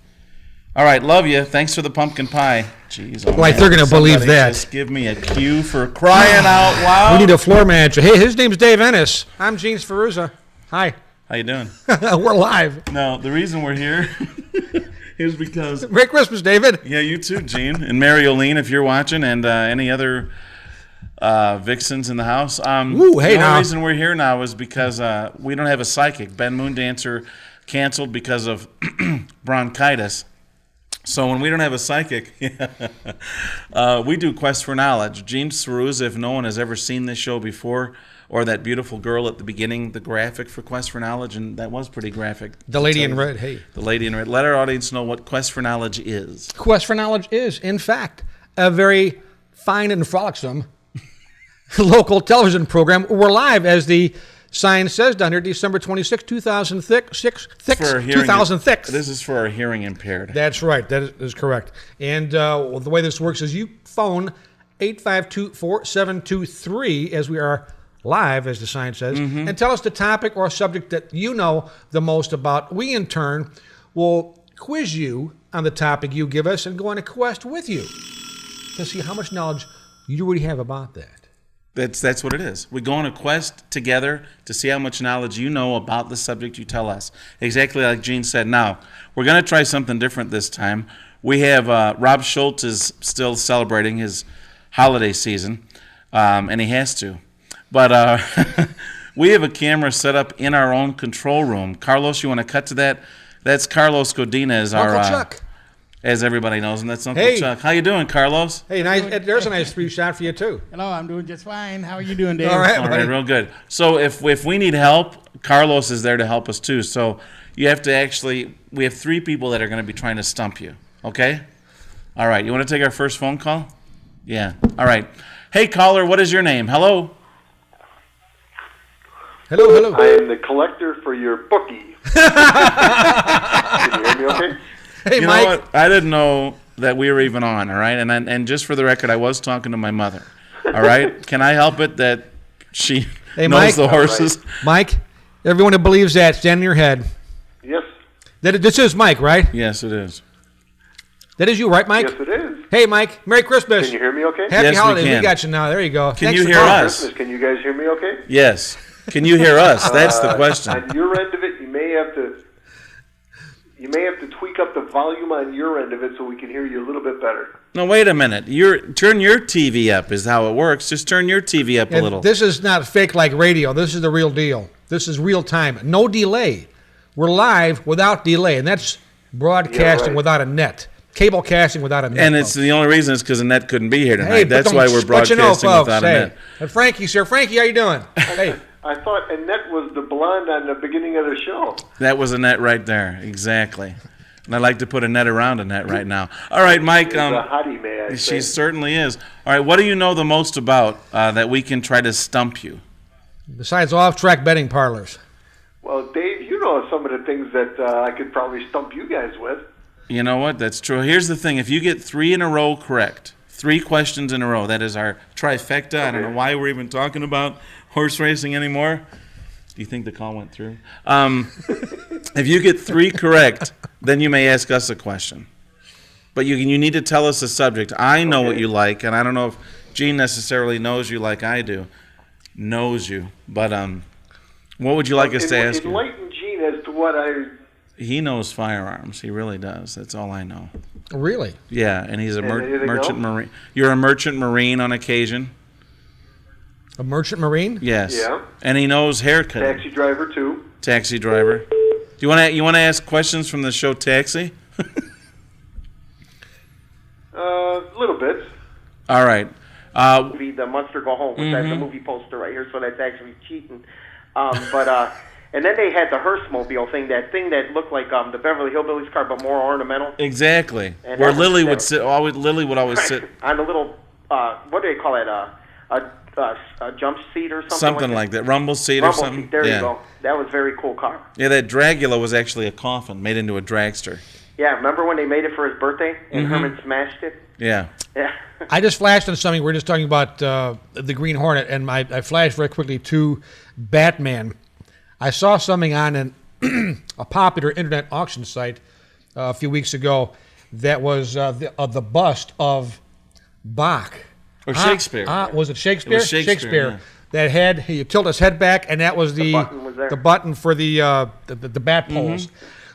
All right, love you. Thanks for the pumpkin pie. Jeez, Like they're going to believe that. Just give me a cue for crying out loud. We need a floor manager. Hey, his name's Dave Ennis. I'm Gene Sferuzza. Hi. How you doing? We're live. No, the reason we're here is because... Merry Christmas, David. Yeah, you too, Gene. And Mary Olene, if you're watching, and any other vixens in the house. Ooh, hey, the only now. reason we're here now is because we don't have a psychic. Ben Moondancer canceled because of bronchitis. So when we don't have a psychic, we do Quest for Knowledge. Gene Sferuzza, if no one has ever seen this show before, or that beautiful girl at the beginning, the graphic for Quest for Knowledge, and that was pretty graphic. The lady in red, hey. The lady in red. Let our audience know what Quest for Knowledge is. Quest for Knowledge is, in fact, a very fine and frolicsome local television program. We're live, as the sign says down here, December 26, 2006. This is for our hearing impaired. That's right. That is correct. And the way this works is you phone 852-4723, as we are live, as the sign says, and tell us the topic or subject that you know the most about. We, in turn, will quiz you on the topic you give us and go on a quest with you to see how much knowledge you already have about that. That's what it is. We go on a quest together to see how much knowledge you know about the subject you tell us. Exactly like Gene said. Now, we're going to try something different this time. We have Rob Schultz is still celebrating his holiday season, and he has to. But we have a camera set up in our own control room. Carlos, you want to cut to that? That's Carlos Godina, as Uncle our Chuck. As everybody knows, and that's Uncle Hey. Chuck. How you doing, Carlos? Hey, nice. There's a nice 3-shot for you, too. Hello, I'm doing just fine. How are you doing, Dave? All right, All buddy. right, real good. So if we need help, Carlos is there to help us too. So you have to we have 3 people that are going to be trying to stump you. Okay? All right. You want to take our first phone call? Yeah. All right. Hey, caller, what is your name? Hello? Hello. I am the collector for your bookie. Can you hear me okay? Hey, You Mike. know what? I didn't know that we were even on, all right? And just for the record, I was talking to my mother, all right? Can I help it that she Hey, knows Mike. the horses? Mike, everyone who believes that, stand on your head. Yes. This is Mike, right? Yes, it is. That is you, right, Mike? Yes, it is. Hey, Mike, Merry Christmas. Can you hear me okay? Happy Yes, we holidays. can. got you now. There you go. Can Thanks you for hear calling. us? Christmas. Can you guys hear me okay? Yes. Can you hear us? That's the question. On your end of it, you may have to tweak up the volume on your end of it so we can hear you a little bit better. No, wait a minute. Turn your TV up is how it works. Just turn your TV up a And little. this is not fake like radio. This is the real deal. This is real time. No delay. We're live without delay, and that's broadcasting right. without a net. Cable casting without a net. And it's folks. the only reason is because Annette couldn't be here tonight. Hey, but That's don't- why we're but you know, broadcasting folks, without hey, Annette. and Frankie's here. Frankie, how you doing? Hey. I thought Annette was the blonde on the beginning of the show. That was Annette right there. Exactly. And I'd like to put a net around Annette right now. All right, Mike. She's a hottie, may I say. She certainly is. All right, what do you know the most about that we can try to stump you? Besides off-track betting parlors. Well, Dave, you know some of the things that I could probably stump you guys with. You know what? That's true. Here's the thing. If you get 3 in a row correct, 3 questions in a row, that is our trifecta. I don't know why we're even talking about horse racing anymore. Do you think the call went through? If you get 3 correct, then you may ask us a question. But you need to tell us the subject. I know what you like, and I don't know if Gene necessarily knows you like I do. Knows you. But what would you like us to ask you? Enlighten Gene as to what I... He knows firearms. He really does. That's all I know. Really? Yeah, and he's a anything merchant else? marine. You're a merchant marine on occasion? A merchant marine? Yes. Yeah. And he knows haircut. Taxi driver, too. Taxi driver. Do you want to ask questions from the show Taxi? Little bit. All right. Movie, The Monster Go Home, which has the movie poster right here, so that's actually cheating. And then they had the Hearstmobile thing, that looked like the Beverly Hillbillies car, but more ornamental. Exactly. And Where that Lily was- would sit. Lily would always sit. On the little, what do they call it? A jump seat or something. Something like that. Rumble seat or Rumble something. seat. There yeah. you go. That was a very cool car. Yeah, that Dragula was actually a coffin made into a dragster. Yeah, remember when they made it for his birthday and Herman smashed it? Yeah. Yeah. I just flashed on something. We're just talking about the Green Hornet, and I flashed very quickly to Batman. I saw something on a popular internet auction site a few weeks ago that was the bust of Bach. Or Shakespeare. Was it Shakespeare? It was Shakespeare, yeah. That had, he tilted his head back, and that was the button was there. the button for the bat poles.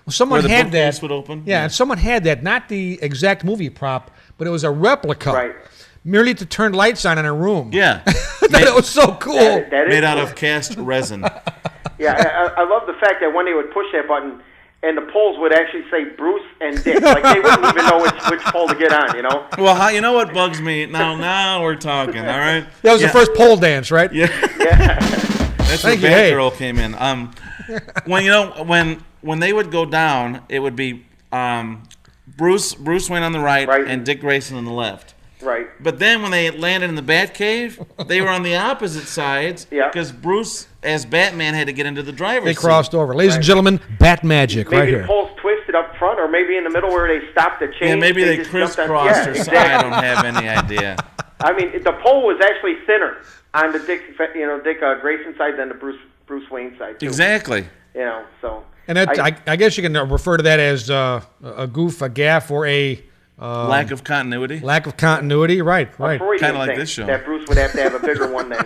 Well, someone Where the had bookcase that. would open? Yeah, Yeah. and someone had that, not the exact movie prop, but it was a replica. Right. Merely to turn lights on in a room. Yeah. That was so cool. That is Made out cool. of cast resin. Yeah, I love the fact that when they would push that button, and the poles would actually say Bruce and Dick. Like, they wouldn't even know which pole to get on, you know? Well, you know what bugs me? Now we're talking, all right? That was the first pole dance, right? Yeah. That's where Thank you, hey. Batgirl came in. When they would go down, it would be Bruce Wayne on the right, Right. and Dick Grayson on the left. Right. But then when they landed in the Batcave, they were on the opposite sides Yeah. because Bruce, as Batman, had to get into the driver's They seat. crossed over. Ladies and gentlemen, Bat Magic Maybe right the here. poles twisted up front, or maybe in the middle where they stopped the change. Yeah, maybe they just jumped on- crisscrossed yeah, or something. exactly. I don't have any idea. I mean, the pole was actually thinner on the Dick Grayson side than the Bruce Wayne side, too. Exactly. You know, so... And that, I guess you can refer to that as a goof, a gaffe, or a Lack of continuity. lack of continuity. Right, right. Freudian Kinda like thing this show. That Bruce would have to have a bigger one than...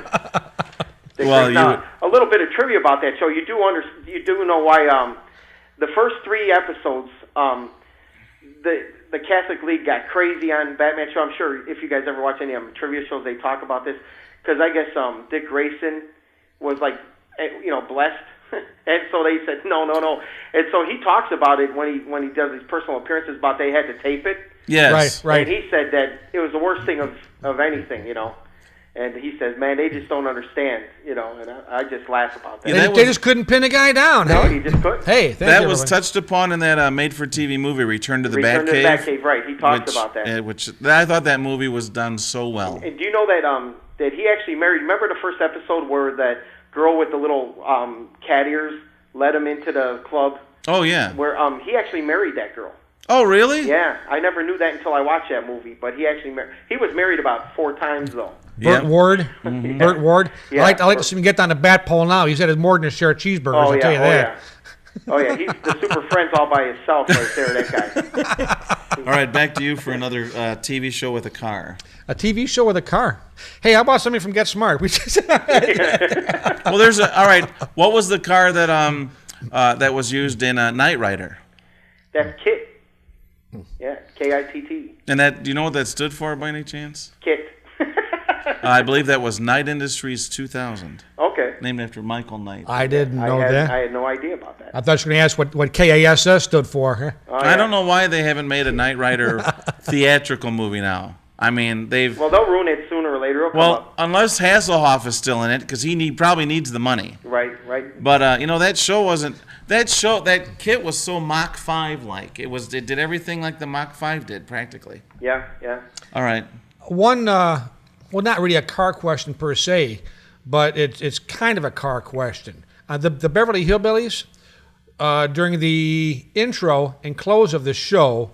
Dick Well, Grayson. Now, a little bit of trivia about that show. You do know why the first 3 episodes, the Catholic League got crazy on Batman show. I'm sure if you guys ever watch any trivia shows, they talk about this. Because I guess Dick Grayson was blessed. And so they said, no. And so he talks about it when he does his personal appearances about they had to tape it. Yes. Right. And he said that it was the worst thing of anything, you know. And he says, man, they just don't understand, you know. And I just laugh about that. Yeah, They just couldn't pin a guy down. No, Hey, he just couldn't. hey, thank That you, was everybody. touched upon in that made-for-TV movie, Return to the Return to the Batcave. Batcave, right. He talks about that. Which I thought that movie was done so well. And do you know that he actually married, remember the first episode where that girl with the little cat ears led him into the club? Oh, yeah. Where he actually married that girl. Oh, really? Yeah, I never knew that until I watched that movie. But he actually he was married about 4 times though. Burt Yeah. Ward. Burt Ward. Yeah. I like to see him get down the bat pole now. He's had his more than a share of cheeseburgers, I'll tell you that. Oh yeah, he's the Super Friends all by himself right there. That guy. All right, back to you for another TV show with a car. A TV show with a car. Hey, how about something from Get Smart? We just Well, all right. What was the car that was used in Knight Rider? That's Kit. Yeah, K-I-T-T. And do you know what that stood for by any chance? Kit. I believe that was Knight Industries 2000, Okay. named after Michael Knight. I didn't know I that. had no idea about that. I thought you were going to ask what KASS stood for. Huh? Oh, I yeah. don't know why they haven't made a Knight Rider theatrical movie now. I mean, Well, they'll ruin it sooner or later. It'll come up. unless Hasselhoff is still in it, because he probably needs the money. Right. But that show wasn't. That kit was so Mach 5 like. It did everything like the Mach 5 did practically. Yeah. All right. One, well, not really a car question per se, but it's kind of a car question. The Beverly Hillbillies, during the intro and close of the show,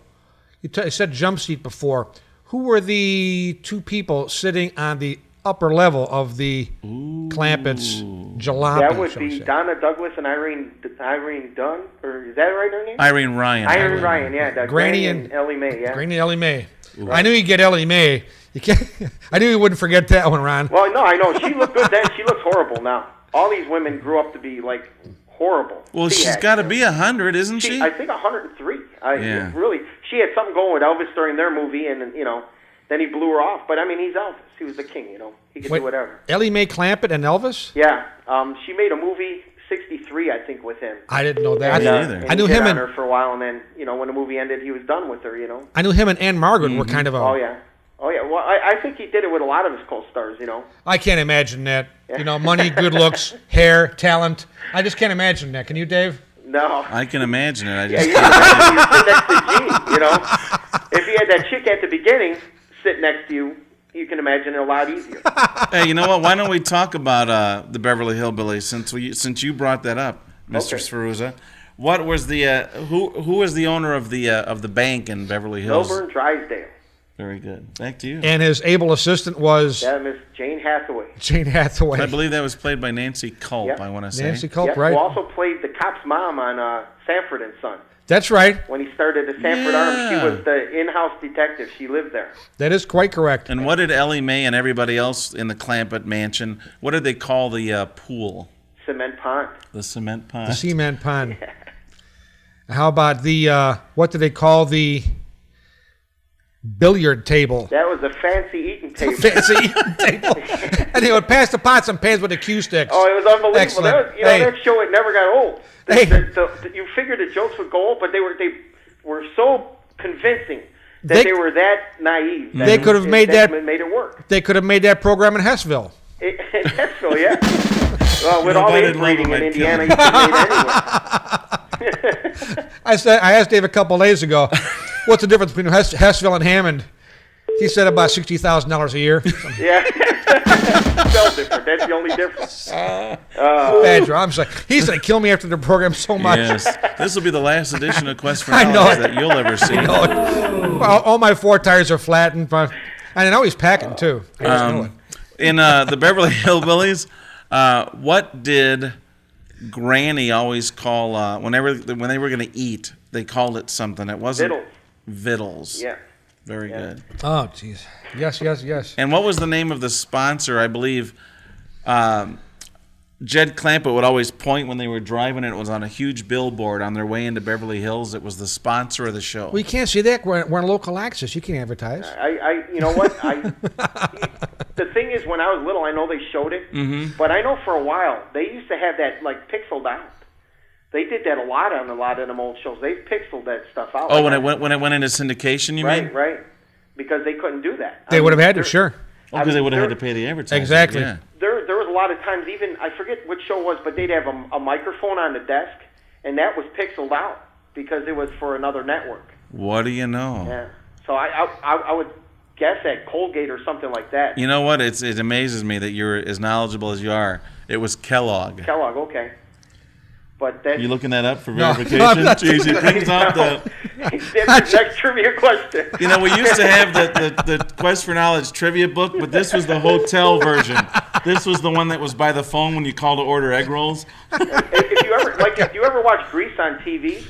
you said jump seat before. Who were the 2 people sitting on the upper level of the Clampett's Jalopy. That would shall be we say. Donna Douglas and Irene Dunn, or is that right, her name? Irene Ryan. Irene Ryan, yeah. The Granny Granny and- and Ellie Mae, yeah. Granny Ellie Mae. I knew you'd get Ellie Mae. You can't. I knew you wouldn't forget that one, Ron. Well, no, I know. She looked good then. She looks horrible now. All these women grew up to be, like, horrible. Well, she's got to be 100, isn't she? I think 103. Yeah. Really, she had something going with Elvis during their movie, and, then he blew her off. But, I mean, he's Elvis. He was the king, He could Wait, do whatever. Ellie Mae Clampett and Elvis? Yeah. She made a movie, 63, I think, with him. I didn't know that. And I knew he hit him on and her for a while, and then, when the movie ended, he was done with her, I knew him and Anne Margaret were kind of a. Oh, yeah. Oh, yeah. Well, I think he did it with a lot of his co-stars, I can't imagine that. Money, good looks, hair, talent. I just can't imagine that. Can you, Dave? No. I can imagine it. I Yeah, just you can imagine you sit next to Gene, If you had that chick at the beginning sit next to you, you can imagine it a lot easier. Hey, you know what? Why don't we talk about the Beverly Hillbillies since you brought that up, Mr. Okay. Sferuzza? What was the who was the owner of the bank in Beverly Hills? Milburn Drysdale. Very good. Back to you. And his able assistant was Yeah, Miss Jane Hathaway. Jane Hathaway. I believe that was played by Nancy Culp. Yep. I want to say. Nancy Culp, Yeah, right? who also played the cop's mom on Sanford and Son. That's right. When he started the Sanford Arms, she was the in-house detective. She lived there. That is quite correct. And what did Ellie Mae and everybody else in the Clampett mansion? What did they call the pool? Cement Pond. The cement pond. The cement pond. How about the what do they call the billiard table? That was a fancy eating table. Fancy eating table. And they would pass the pots and pans with the cue sticks. Oh, it was unbelievable. Excellent. That was, Hey. that show, it never got old. Hey. You figured the jokes would go old, but they were so convincing that they were that naive. That They could have made that made it work. They could have made that program in Hessville. In Hessville, yeah. Well, with You know, all if I the didn't love inbreeding him, in I'd kill Indiana, him. you could have made anyone. I asked Dave a couple of days ago, what's the difference between Hessville and Hammond? He said about $60,000 a year. Yeah. Spelled different. That's the only difference. Bad job. I'm sorry. He's going to kill me after the program so much. Yes. This will be the last edition of Quest for I know Knowledge it. that you'll ever see. All my four tires are flattened. But I know he's packing, too. I just know it. In the Beverly Hillbillies, what did Granny always call when they were going to eat? They called it something. It wasn't Vittles. Yeah. Very good. Oh, jeez. Yes, yes, yes. And what was the name of the sponsor? I believe Jed Clampett would always point when they were driving, and it was on a huge billboard on their way into Beverly Hills. It was the sponsor of the show. We can't see that. We're on local access. You can't advertise. You know what? The thing is, when I was little, I know they showed it, but I know for a while they used to have that like pixeled out. They did that a lot on a lot of them old shows. They pixeled that stuff out. Oh, when it went into syndication, you mean? Right. Because they couldn't do that. They would have had to, sure. Oh, because they would have had to pay the advertising. Exactly. Yeah. There was a lot of times, even I forget which show it was, but they'd have a microphone on the desk, and that was pixeled out because it was for another network. What do you know? Yeah. So I would guess at Colgate or something like that. You know what? It amazes me that you're as knowledgeable as you are. It was Kellogg. Kellogg, okay. But that, You looking that up for No, verification? I'm not Jeez, he brings out the. That's the next trivia question. You know, we used to have the Quest for Knowledge trivia book, but this was the hotel version. This was the one that was by the phone when you call to order egg rolls. If you ever watch Grease on TV,